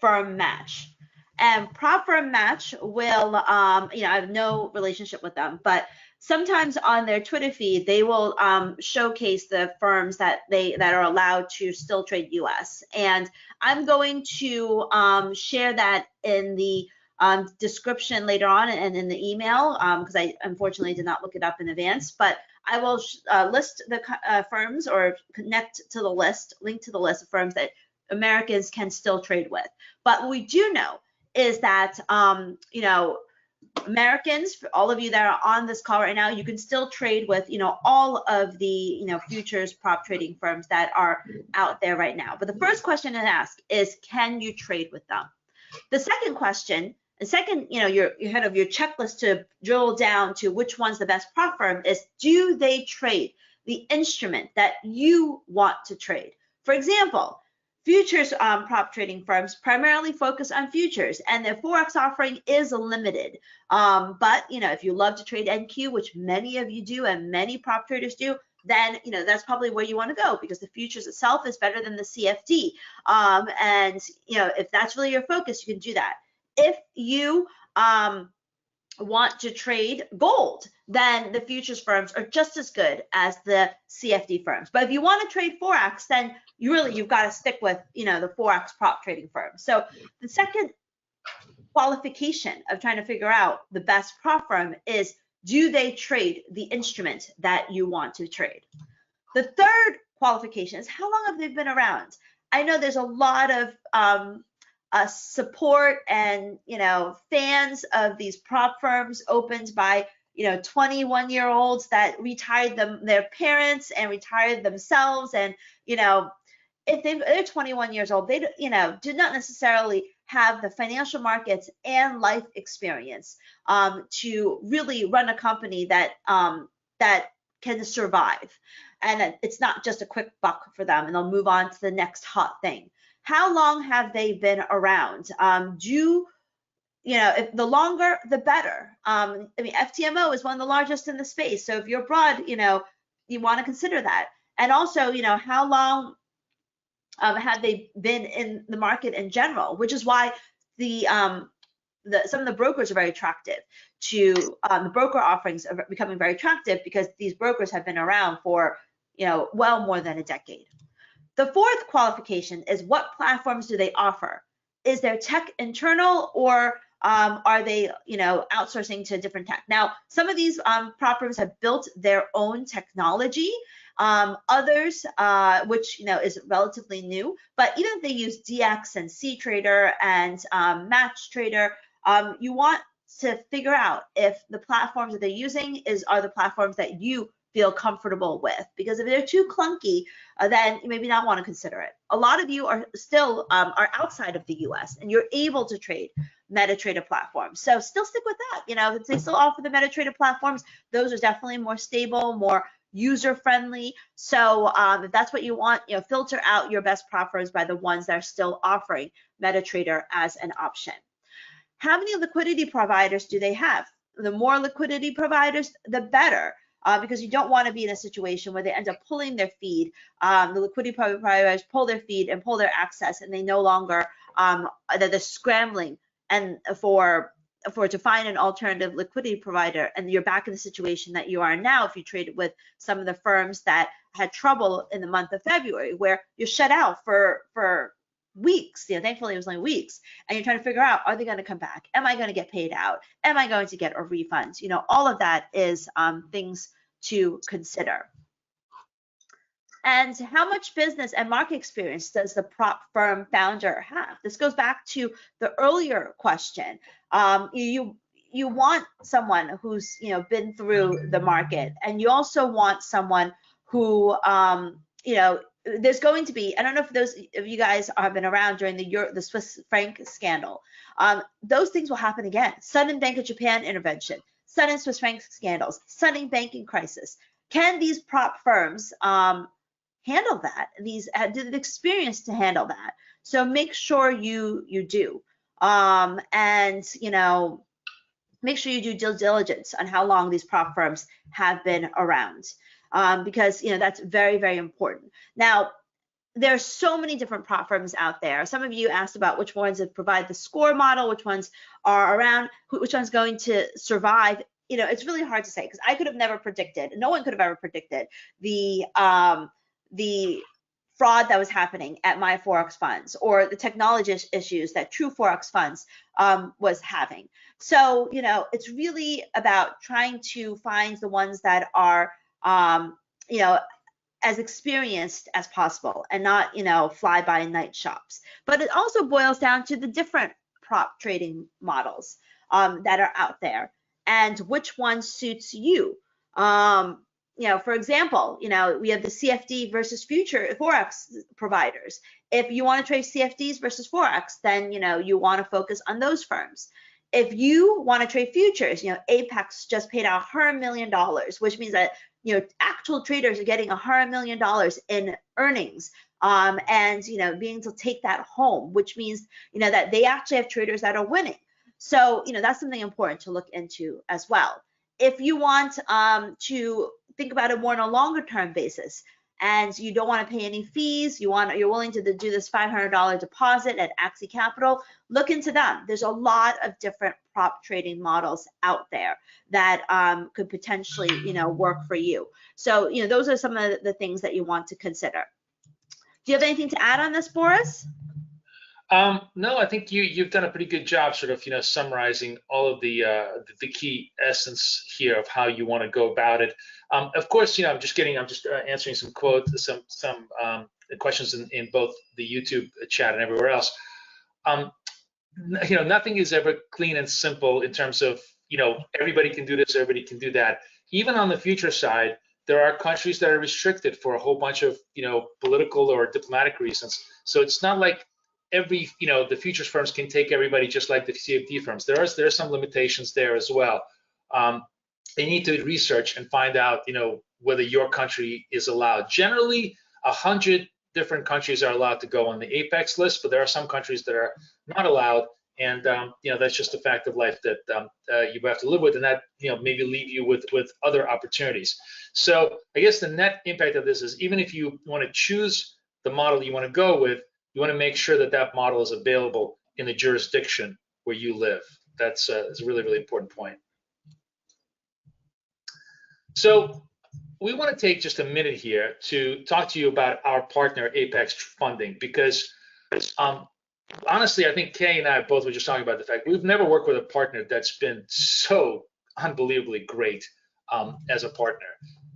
Firm Match. And Prop Firm Match will, I have no relationship with them, but sometimes on their Twitter feed, they will showcase the firms that are allowed to still trade US. And I'm going to share that in the description later on and in the email, because I unfortunately did not look it up in advance, but I will list the firms or connect to the list, link to the list of firms that Americans can still trade with. But what we do know is that, Americans, for all of you that are on this call right now, you can still trade with, all of the, futures prop trading firms that are out there right now. But the first question to ask is, can you trade with them? The second question, your kind of your checklist to drill down to which one's the best prop firm is, do they trade the instrument that you want to trade? For example, futures prop trading firms primarily focus on futures, and their Forex offering is limited. But if you love to trade NQ, which many of you do and many prop traders do, then that's probably where you want to go, because the futures itself is better than the CFD. And if that's really your focus, you can do that. If you want to trade gold, then the futures firms are just as good as the CFD firms. But if you want to trade Forex, then you've got to stick with the Forex prop trading firm. So the second qualification of trying to figure out the best prop firm is, do they trade the instrument that you want to trade? The third qualification is, how long have they been around? I know there's a lot of support and fans of these prop firms opened by 21-year-olds that retired their parents and retired themselves, and if they're 21 years old, they do not necessarily have the financial markets and life experience to really run a company that can survive, and it's not just a quick buck for them and they'll move on to the next hot thing. How long have they been around? If the longer, the better. FTMO is one of the largest in the space. So if you're broad, you want to consider that. And also, how long have they been in the market in general? Which is why some of the brokers are very attractive to the broker offerings are becoming very attractive, because these brokers have been around for well more than a decade. The fourth qualification is, what platforms do they offer? Is their tech internal, or are they outsourcing to different tech? Now, some of these prop firms have built their own technology. Others, which is relatively new, but even if they use DX and CTrader and MetaTrader, you want to figure out if the platforms that they're using are the platforms that you feel comfortable with, because if they're too clunky, then you maybe not want to consider it. A lot of you are still are outside of the US and you're able to trade MetaTrader platforms, so still stick with that. If they still offer the MetaTrader platforms, those are definitely more stable, more user-friendly. So if that's what you want, filter out your best prop firms by the ones that are still offering MetaTrader as an option. How many liquidity providers do they have? The more liquidity providers, the better. Because you don't want to be in a situation where they end up pulling their feed. The liquidity providers pull their feed and pull their access, and they no longer that they're scrambling and to find an alternative liquidity provider, and you're back in the situation that you are now if you traded with some of the firms that had trouble in the month of February, where you're shut out for weeks. Thankfully it was only weeks, and you're trying to figure out, are they going to come back? Am I going to get paid out? Am I going to get a refund? All of that is things to consider. And how much business and market experience does the prop firm founder have? This goes back to the earlier question. You want someone who's been through the market, and you also want someone who there's going to be, I don't know if those of you guys have been around during the Swiss franc scandal. Those things will happen again. Sudden Bank of Japan intervention, sudden Swiss franc scandals, sudden banking crisis. Can these prop firms handle that? These did the experience to handle that. So make sure you do, and make sure you do due diligence on how long these prop firms have been around. because that's very, very important. Now, there's so many different prop firms out there. Some of you asked about which ones that provide the score model, which ones are around, which one's going to survive. It's really hard to say because I could have never predicted, no one could have ever predicted the fraud that was happening at my Forex funds or the technology issues that True Forex funds was having. So, it's really about trying to find the ones that are, as experienced as possible and not, fly by night shops. But it also boils down to the different prop trading models that are out there and which one suits you. For example, we have the CFD versus future Forex providers. If you want to trade CFDs versus Forex, then, you want to focus on those firms. If you want to trade futures, Apex just paid out $100 million, which means that, actual traders are getting $100 million in earnings, and, being able to take that home, which means, that they actually have traders that are winning. So, that's something important to look into as well. If you want to think about it more on a longer term basis, and you don't want to pay any fees, you're willing to do this $500 deposit at Axie Capital, look into them. There's a lot of different prop trading models out there that could potentially, work for you. So, those are some of the things that you want to consider. Do you have anything to add on this, Boris? No, I think you've done a pretty good job sort of, summarizing all of the key essence here of how you want to go about it. Of course, I'm just answering some quotes, some questions in both the YouTube chat and everywhere else. Nothing is ever clean and simple in terms of, everybody can do this, everybody can do that. Even on the future side, there are countries that are restricted for a whole bunch of, political or diplomatic reasons. So it's not like the futures firms can take everybody just like the CFD firms. There are some limitations there as well. They need to research and find out, whether your country is allowed. Generally, 100 different countries are allowed to go on the Apex list, but there are some countries that are not allowed, and that's just a fact of life that you have to live with, and that maybe leave you with other opportunities. So I guess the net impact of this is, even if you want to choose the model you want to go with, you want to make sure that that model is available in the jurisdiction where you live. That's a really, really important point. So we want to take just a minute here to talk to you about our partner, Apex Funding, because honestly, I think Kay and I both were just talking about the fact we've never worked with a partner that's been so unbelievably great as a partner.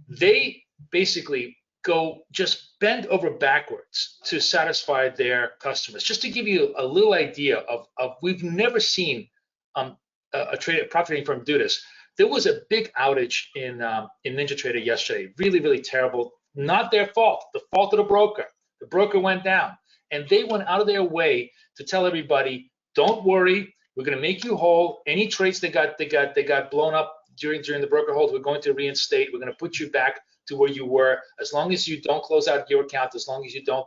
They basically just bend over backwards to satisfy their customers. Just to give you a little idea of we've never seen a prop trading firm do this. There was a big outage in NinjaTrader yesterday. Really, really terrible. Not their fault. The fault of the broker. The broker went down, and they went out of their way to tell everybody, "Don't worry, we're going to make you whole. Any trades that got blown up during the broker hold, we're going to reinstate. We're going to put you back to where you were. As long as you don't close out your account, as long as you don't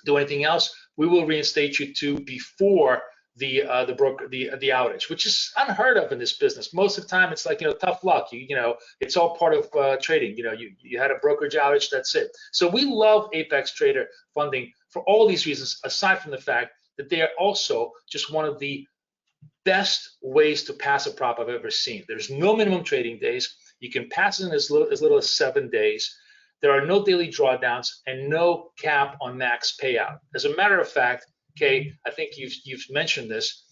do anything else, we will reinstate you to before the outage," which is unheard of in this business. Most of the time, it's like tough luck. It's all part of trading. You had a brokerage outage. That's it. So we love Apex Trader Funding for all these reasons, aside from the fact that they are also just one of the best ways to pass a prop I've ever seen. There's no minimum trading days. You can pass it in as little as 7 days. There are no daily drawdowns and no cap on max payout. As a matter of fact, Kay, I think you've mentioned this.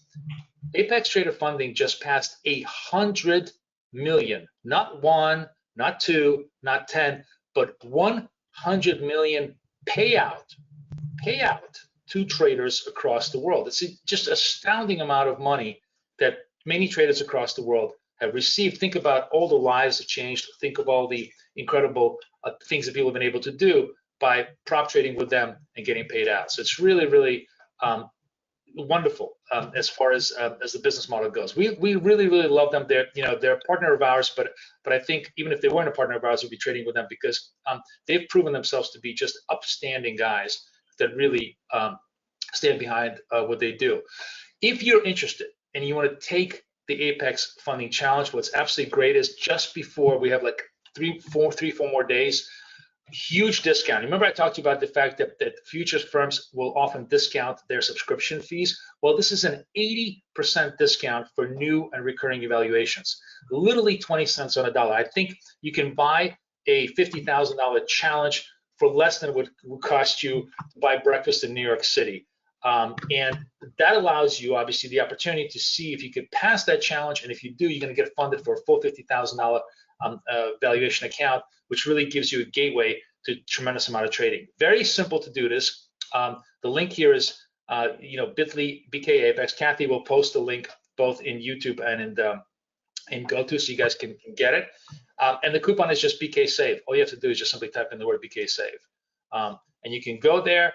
Apex Trader Funding just passed 100 million, not 1, not 2, not 10, but 100 million payout to traders across the world. It's just an astounding amount of money that many traders across the world have received. Think about all the lives that changed. Think of all the incredible things that people have been able to do by prop trading with them and getting paid out. So it's really, really wonderful as far as the business model goes. We really, really love them. They're a partner of ours, but I think even if they weren't a partner of ours, we'd be trading with them because they've proven themselves to be just upstanding guys that really stand behind what they do. If you're interested and you want to take the Apex Funding Challenge, what's absolutely great is just before we have like 3, 4 more days. Huge discount. Remember I talked to you about the fact that futures firms will often discount their subscription fees? Well, this is an 80% discount for new and recurring evaluations. Literally 20 cents on a dollar. I think you can buy a $50,000 challenge for less than what would cost you to buy breakfast in New York City. And that allows you, obviously, the opportunity to see if you could pass that challenge. And if you do, you're going to get funded for a full $50,000 valuation account, which really gives you a gateway to a tremendous amount of trading. Very simple to do this. The link here is, bit.ly BK-Apex. Kathy will post the link both in YouTube and in GoTo, so you guys can get it. And the coupon is just BK-Save. All you have to do is just simply type in the word BK-Save. And you can go there,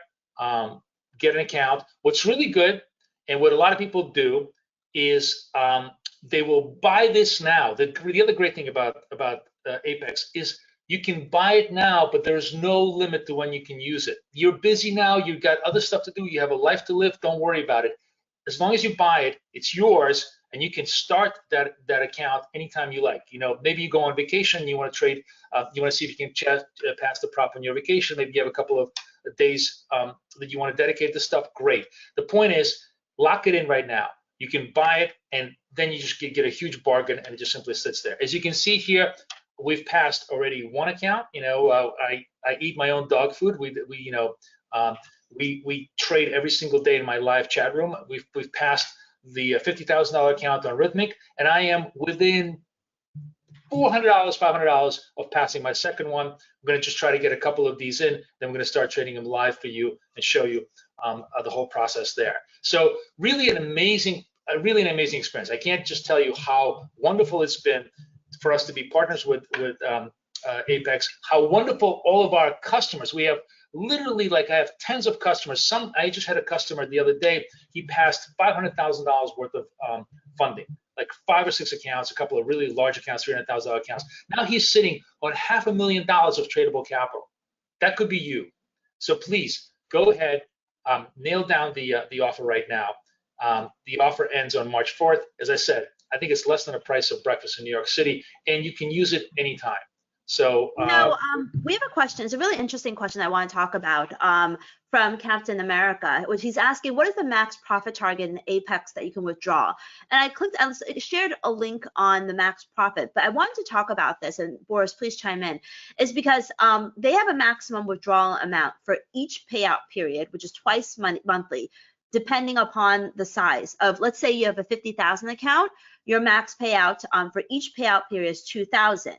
get an account. What's really good, and what a lot of people do, is they will buy this now. The other great thing about Apex is you can buy it now, but there's no limit to when you can use it. You're busy now, you've got other stuff to do, you have a life to live, don't worry about it. As long as you buy it, it's yours, and you can start that account anytime you like. Maybe you go on vacation, you want to trade, you want to see if you can pass the prop on your vacation, maybe you have a couple of days that you want to dedicate to stuff, great. The point is, lock it in right now. You can buy it, and then you just get a huge bargain, and it just simply sits there. As you can see here, we've passed already one account. I eat my own dog food. We trade every single day in my live chat room. We've passed the $50,000 account on Rhythmic, and I am within $400, $500 of passing my second one. I'm going to just try to get a couple of these in, then we're going to start trading them live for you and show you the whole process there. So really an amazing experience. I can't just tell you how wonderful it's been for us to be partners with Apex, how wonderful all of our customers. We have literally, I have tens of customers. I just had a customer the other day, he passed $500,000 worth of funding, like 5 or 6 accounts, a couple of really large accounts, $300,000 accounts. Now he's sitting on $500,000 of tradable capital. That could be you. So please go ahead, nail down the offer right now. The offer ends on March 4th. As I said, I think it's less than the price of breakfast in New York City, and you can use it anytime. So we have a question. It's a really interesting question I want to talk about from Captain America, which he's asking, what is the max profit target in Apex that you can withdraw? And I shared a link on the max profit, but I wanted to talk about this, and Boris, please chime in, is because they have a maximum withdrawal amount for each payout period, which is twice monthly, depending upon the size of, let's say you have a 50,000 account, your max payout for each payout period is 2,000.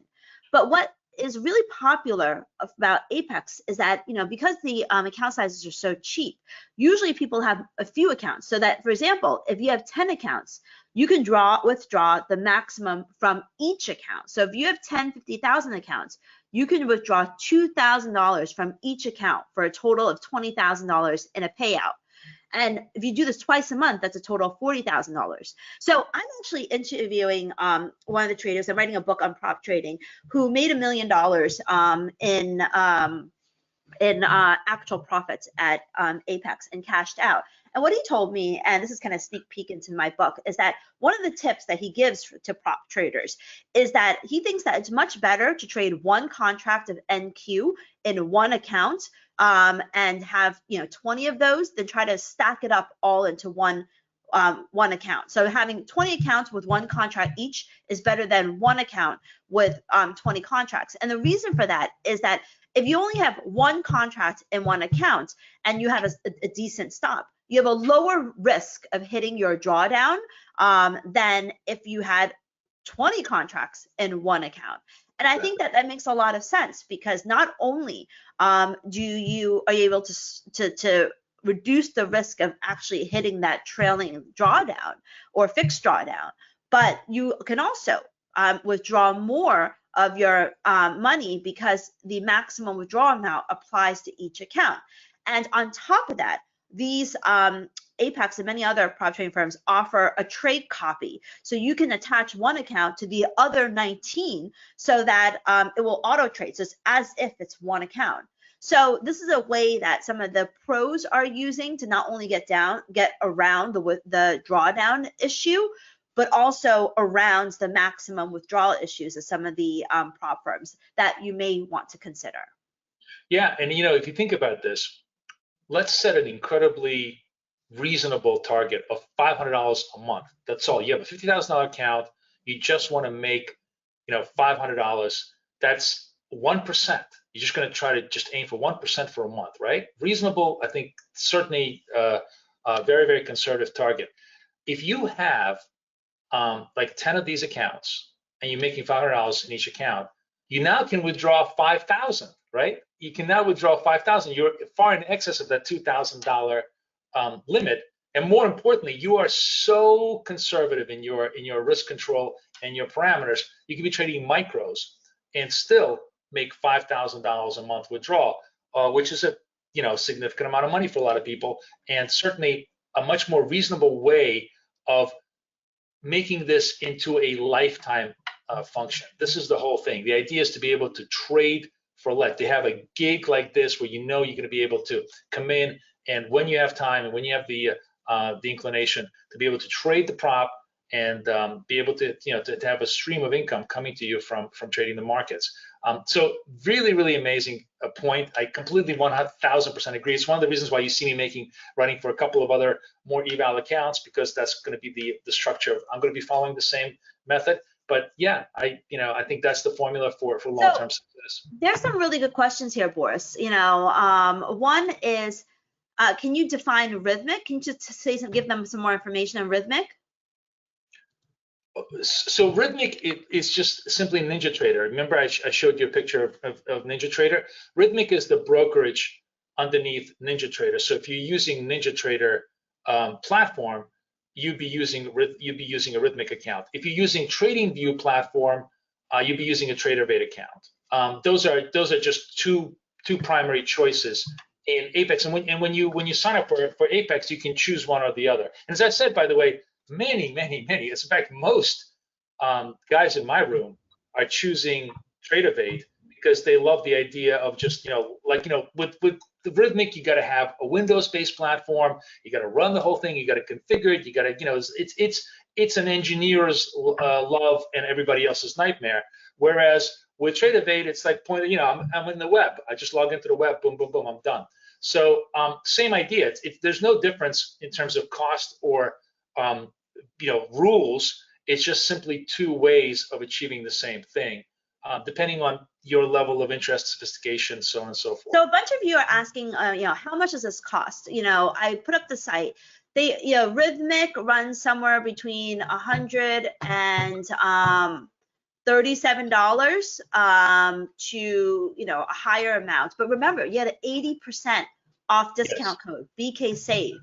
But what is really popular about Apex is that, because the account sizes are so cheap, usually people have a few accounts. So that, for example, if you have 10 accounts, you can withdraw the maximum from each account. So if you have 10 50,000 accounts, you can withdraw $2,000 from each account for a total of $20,000 in a payout. And if you do this twice a month, that's a total of $40,000. So I'm actually interviewing one of the traders. I'm writing a book on prop trading, who made $1 million in actual profits at Apex and cashed out. And what he told me, and this is kind of sneak peek into my book, is that one of the tips that he gives to prop traders is that he thinks that it's much better to trade one contract of NQ in one account and have 20 of those than try to stack it up all into one account. So having 20 accounts with one contract each is better than one account with 20 contracts. And the reason for that is that if you only have one contract in one account and you have a decent stop, you have a lower risk of hitting your drawdown than if you had 20 contracts in one account. And I think that makes a lot of sense, because not only are you able to reduce the risk of actually hitting that trailing drawdown or fixed drawdown, but you can also withdraw more of your money, because the maximum withdrawal amount applies to each account. And on top of that, these Apex and many other prop trading firms offer a trade copy. So you can attach one account to the other 19 so that it will auto trade. So it's as if it's one account. So this is a way that some of the pros are using to not only get around the drawdown issue, but also around the maximum withdrawal issues of some of the prop firms that you may want to consider. Yeah, and if you think about this, let's set an incredibly reasonable target of $500 a month. That's all. You have a $50,000 account. You just want to make, $500. That's 1%. You're just going to try to just aim for 1% for a month, right? Reasonable, I think, certainly a very, very conservative target. If you have like 10 of these accounts and you're making $500 in each account, you now can withdraw $5,000, right? You can now withdraw $5,000. You're far in excess of that $2,000 limit, and more importantly, you are so conservative in your risk control and your parameters. You can be trading micros and still make $5,000 a month withdrawal, which is a significant amount of money for a lot of people, and certainly a much more reasonable way of making this into a lifetime function. This is the whole thing. The idea is to be able to trade for life. To have a gig like this where you're going to be able to come in, and when you have time and when you have the inclination to be able to trade the prop and be able to to have a stream of income coming to you from trading the markets. So really, really amazing point. I completely 1,000% agree. It's one of the reasons why you see me running for a couple of other more eval accounts, because that's going to be the structure of, I'm going to be following the same method. But yeah, I think that's the formula for long-term success. There's some really good questions here, Boris. One is, can you define rhythmic? Can you just give them some more information on rhythmic? So rhythmic is just simply NinjaTrader. Remember, I showed you a picture of NinjaTrader. Rhythmic is the brokerage underneath NinjaTrader. So if you're using NinjaTrader platform, you'd be using a Rhythmic account. If you're using TradingView platform, you'd be using a TraderVate account. Those are just two primary choices in Apex. And when you sign up for Apex, you can choose one or the other. And as I said, by the way, many, in fact, most guys in my room are choosing TraderVate because they love the idea of just, with the Rhythmic, you got to have a Windows-based platform. You got to run the whole thing. You got to configure it. You got to, it's an engineer's love and everybody else's nightmare. Whereas with TraderVate, it's like I'm in the web. I just log into the web. Boom, boom, boom. I'm done. So same idea. There's no difference in terms of cost or rules. It's just simply two ways of achieving the same thing, depending on your level of interest, sophistication, so on and so forth. So a bunch of you are asking, how much does this cost? I put up the site. Rhythmic runs somewhere between $100 and $37 to a higher amount. But remember, you had an 80% off discount code, BK Save.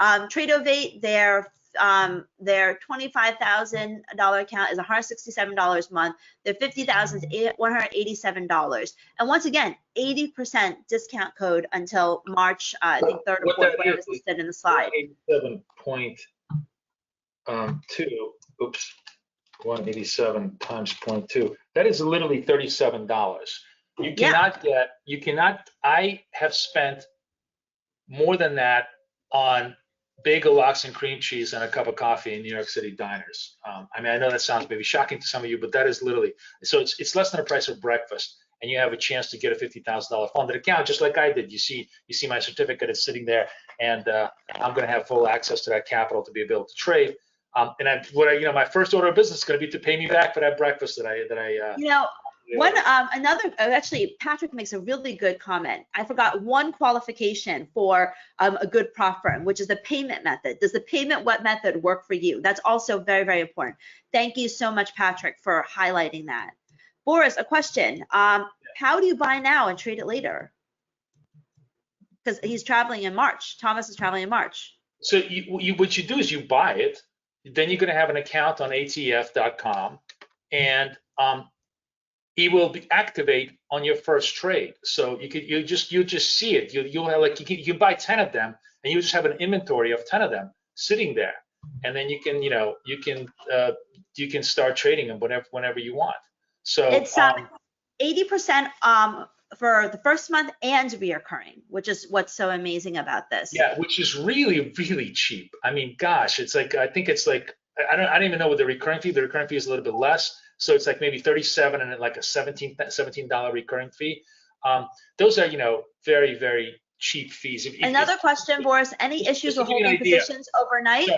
TraderVate, their $25,000 account is $167 a month. Their $50,000 is $187. And once again, 80% discount code until March, I think 3rd or 4th, whatever is listed in the slide. 187.2. Oops. 187 times 0.2. That is literally $37. You cannot. I have spent more than that on bagel, lox, and cream cheese and a cup of coffee in New York City diners. I know that sounds maybe shocking to some of you, but that is literally, so it's less than the price of breakfast, and you have a chance to get a $50,000 funded account, just like I did. You see my certificate is sitting there, and I'm going to have full access to that capital to be able to trade. My first order of business is going to be to pay me back for that breakfast that I. Actually, Patrick makes a really good comment. I forgot one qualification for a good prop firm, which is the payment method. Does the payment method work for you? That's also very, very important. Thank you so much, Patrick, for highlighting that. Boris, a question. How do you buy now and trade it later? Because he's traveling in March. Thomas is traveling in March. So what you do is you buy it. Then you're going to have an account on ATF.com, and it will activate on your first trade. So you'll just see it. You'll have you can buy 10 of them, and you just have an inventory of 10 of them sitting there, and then you can start trading them whenever you want. So it's 80% for the first month and reoccurring, which is what's so amazing about this. Yeah, which is really, really cheap. I mean, gosh, it's like, I think it's like I don't even know what the recurring fee. The recurring fee is a little bit less, so it's like maybe 37 and like a $17 recurring fee. Those are, very, very cheap fees. Another question, Boris, any issues with holding positions overnight?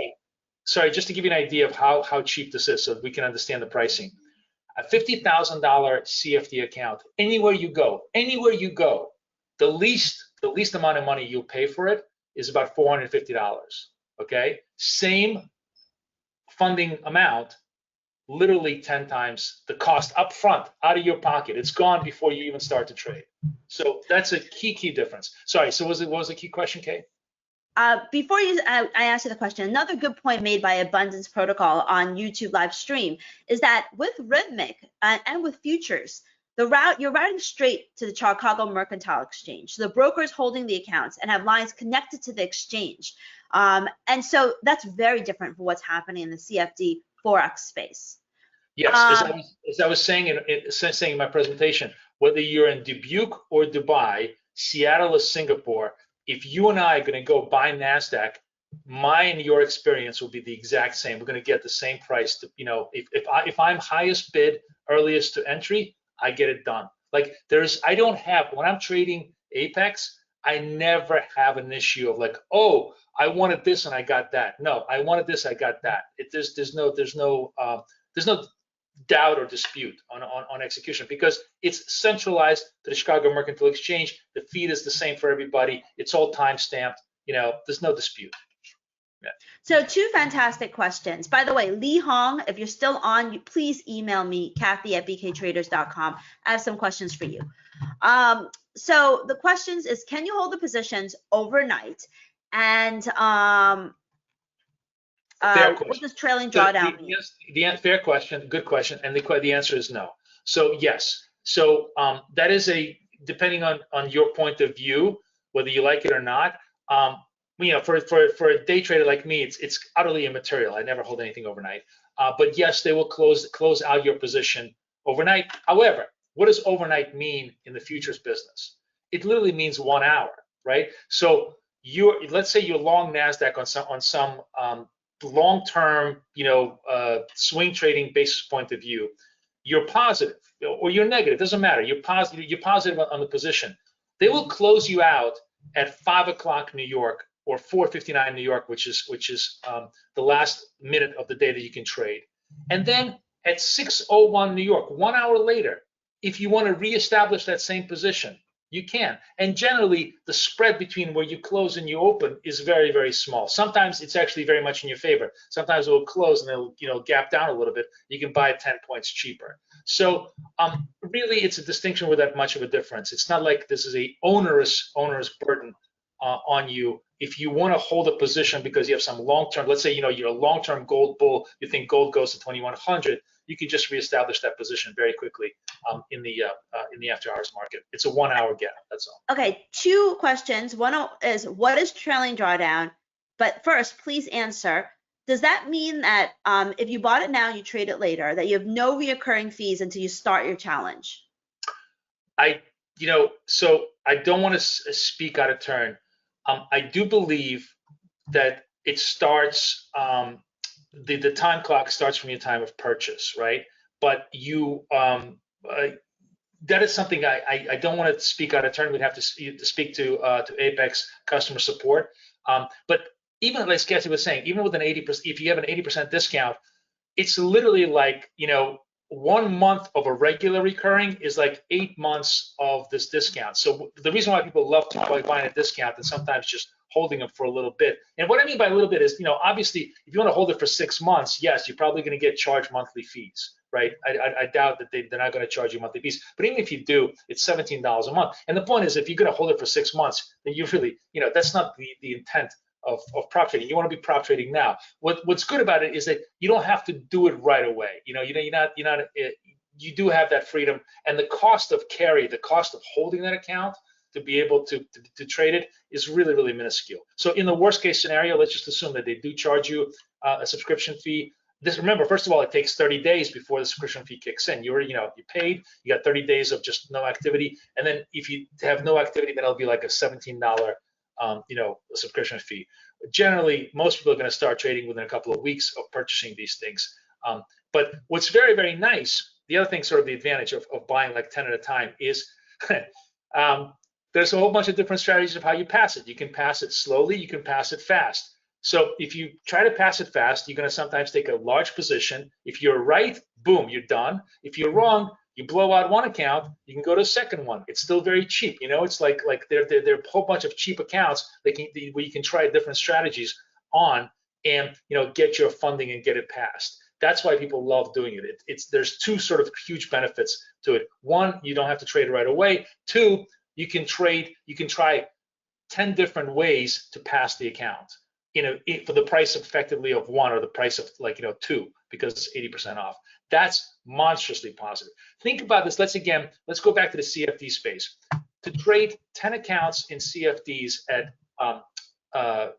Sorry, just to give you an idea of how cheap this is so we can understand the pricing. A $50,000 CFD account, anywhere you go, the least amount of money you'll pay for it is about $450, okay? Same funding amount, literally 10 times the cost up front, out of your pocket. It's gone before you even start to trade. So that's a key difference. Sorry, so what was the key question, Kate? Before I ask you the question, another good point made by Abundance Protocol on YouTube live stream is that with Rhythmic and with futures, you're routing straight to the Chicago Mercantile Exchange. So the broker's holding the accounts and have lines connected to the exchange. And so that's very different from what's happening in the CFD Forex space. Yes, as I was saying in my presentation, whether you're in Dubuque or Dubai, Seattle or Singapore, if you and I are going to go buy NASDAQ, my and your experience will be the exact same. We're going to get the same price. If I'm highest bid, earliest to entry, I get it done. Like when I'm trading Apex, I never have an issue of like, oh, I wanted this and I got that. No, I wanted this, I got that. There's no doubt or dispute on execution because it's centralized to the Chicago Mercantile Exchange. The feed is the same for everybody. It's all time stamped. There's no dispute. Yeah. So 2 fantastic questions. By the way, Lee Hong, if you're still on, please email me, Kathy@bktraders.com. I have some questions for you. So the questions is, can you hold the positions overnight? And what does trailing drawdown mean? Yes, fair question, good question, and the answer is no. So yes, so that is depending on your point of view, whether you like it or not. For a day trader like me, it's utterly immaterial. I never hold anything overnight. But yes, they will close out your position overnight. However, what does overnight mean in the futures business? It literally means 1 hour, right? So let's say you're long NASDAQ on some long-term, swing trading basis point of view. You're positive or you're negative, doesn't matter. You're positive on the position. They will close you out at 5 o'clock New York or 4:59 New York, which is the last minute of the day that you can trade. And then at 6:01 New York, 1 hour later, if you want to reestablish that same position, you can. And generally, the spread between where you close and you open is very, very small. Sometimes it's actually very much in your favor. Sometimes it will close and it'll gap down a little bit. You can buy it 10 points cheaper. So really, it's a distinction with that much of a difference. It's not like this is a onerous burden on you. If you want to hold a position because you have some long-term, let's say you're a long-term gold bull, you think gold goes to 2100, you can just reestablish that position very quickly in the after-hours market. It's a 1 hour gap. That's all. Okay, 2 questions. One is, what is trailing drawdown? But first, please answer. Does that mean that if you bought it now, you trade it later, that you have no reoccurring fees until you start your challenge? So I don't want to speak out of turn. I do believe that it starts. The time clock starts from your time of purchase, right? But that is something I don't want to speak out of turn. We'd have to speak to Apex customer support. But even like Cassie was saying, even with an 80%, if you have an 80% discount, it's literally like 1 month of a regular recurring is like 8 months of this discount. So the reason why people love to buy a discount and sometimes just holding them for a little bit. And what I mean by a little bit is, obviously, if you want to hold it for 6 months, yes, you're probably going to get charged monthly fees, right? I doubt that they're not going to charge you monthly fees. But even if you do, it's $17 a month. And the point is, if you're going to hold it for 6 months, then you really, that's not the intent of prop trading. You want to be prop trading now. What's good about it is that you don't have to do it right away. You do have that freedom, and the cost of carry, the cost of holding that account to be able to trade it is really, really minuscule. So in the worst case scenario, let's just assume that they do charge you a subscription fee. Remember, first of all, it takes 30 days before the subscription fee kicks in. You paid, you got 30 days of just no activity, and then if you have no activity, then it'll be like a $17 subscription fee. generally, most people are going to start trading within a couple of weeks of purchasing these things. But what's very, very nice, the other thing, sort of the advantage of buying like 10 at a time is there's a whole bunch of different strategies of how you pass it. You can pass it slowly, you can pass it fast. So if you try to pass it fast, you're going to sometimes take a large position. If you're right, boom, you're done. If you're wrong, you blow out one account, you can go to a second one. It's still very cheap. You know, it's like there are a whole bunch of cheap accounts where you can try different strategies on and, you know, get your funding and get it passed. That's why people love doing it. There's two sort of huge benefits to it. One, you don't have to trade right away. Two, you can try 10 different ways to pass the account, you know, for the price effectively of one, or the price of, like, you know, two, because it's 80% off. That's monstrously positive. Think about this. Let's go back to the CFD space. To trade 10 accounts in CFDs at $100,000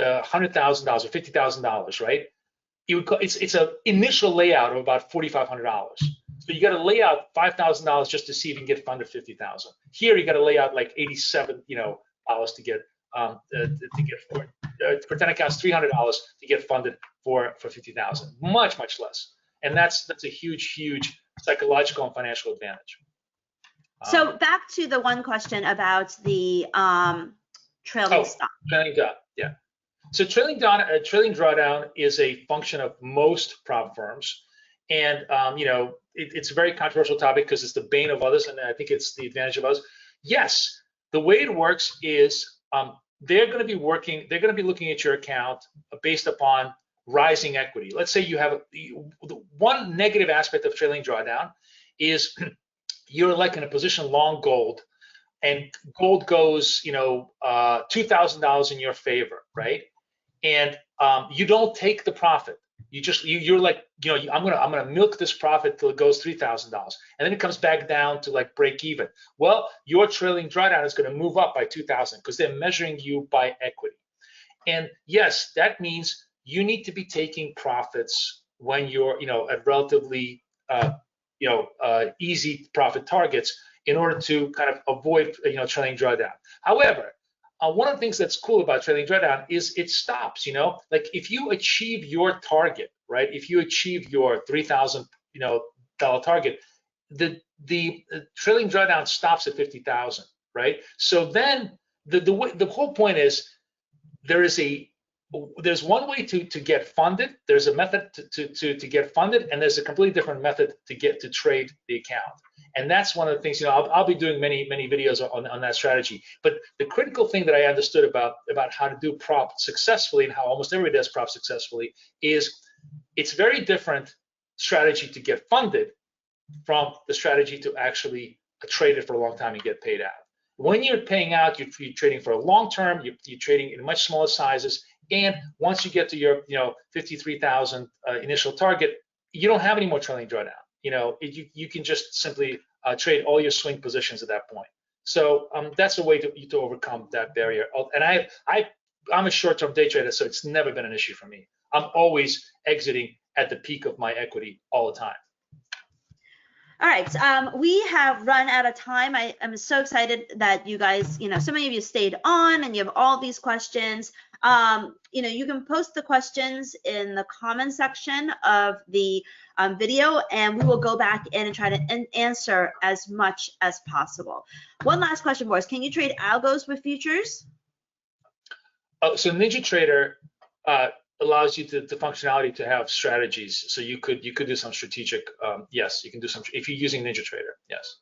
or $50,000, right? It's an initial layout of about $4,500. So you got to lay out $5,000 just to see if you can get funded $50,000. Here you got to lay out like $87, you know, dollars to get for 10 accounts, $300 to get funded for $50,000. Much less, and that's a huge psychological and financial advantage. So back to the one question about the trailing stop. Trailing down, yeah. So trailing drawdown is a function of most prop firms, and you know, it's a very controversial topic because it's the bane of others, and I think it's the advantage of others. Yes, the way it works is they're going to be looking at your account based upon rising equity. Let's say you have one negative aspect of trailing drawdown is you're like in a position long gold, and gold goes, you know, $2,000 in your favor, right? And you don't take the profit. You're like, you know, I'm gonna milk this profit till it goes $3,000, and then it comes back down to like break even. Well, your trailing drawdown is going to move up by 2,000 because they're measuring you by equity. And yes, that means you need to be taking profits when you're, you know, at relatively easy profit targets in order to kind of avoid, you know, trailing drawdown. However, one of the things that's cool about trailing drawdown is it stops. You know, like if you achieve your target, right? If you achieve your $3,000, you know, target, the trailing drawdown stops at 50,000, right? So then the whole point is there's one way to get funded. There's a method to get funded, and there's a completely different method to trade the account. And that's one of the things, you know, I'll be doing many videos on that strategy. But the critical thing that I understood about how to do prop successfully, and how almost everybody does prop successfully, is it's very different strategy to get funded from the strategy to actually trade it for a long time and get paid out. When you're paying out, you're trading for a long term. You're trading in much smaller sizes, and once you get to your, you know, 53,000 initial target, you don't have any more trailing drawdown. You know, you can just simply trade all your swing positions at that point. So that's a way to overcome that barrier. And I'm a short-term day trader, so it's never been an issue for me. I'm always exiting at the peak of my equity all the time. All right, we have run out of time. I am so excited that you guys, you know, so many of you stayed on and you have all these questions. You know, you can post the questions in the comment section of the video, and we will go back in and try to answer as much as possible. One last question, Boris. Can you trade algos with futures? So NinjaTrader allows you the functionality to have strategies. So you could do some strategic, yes, you can do some, if you're using NinjaTrader, yes.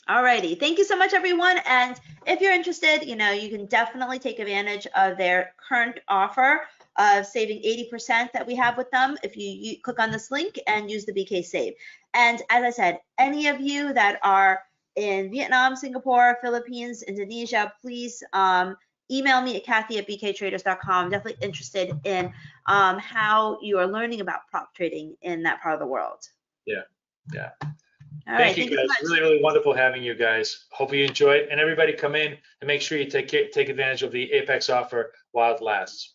Alrighty, thank you so much, everyone. And if you're interested, you know, you can definitely take advantage of their current offer of saving 80% that we have with them if you click on this link and use the BK Save. And as I said, any of you that are in Vietnam, Singapore, Philippines, Indonesia, please email me at Kathy@bktraders.com. Definitely interested in how you are learning about prop trading in that part of the world. Yeah. All Thank you guys. Really wonderful having you guys. Hope you enjoy it. And everybody come in and make sure you take advantage of the Apex offer while it lasts.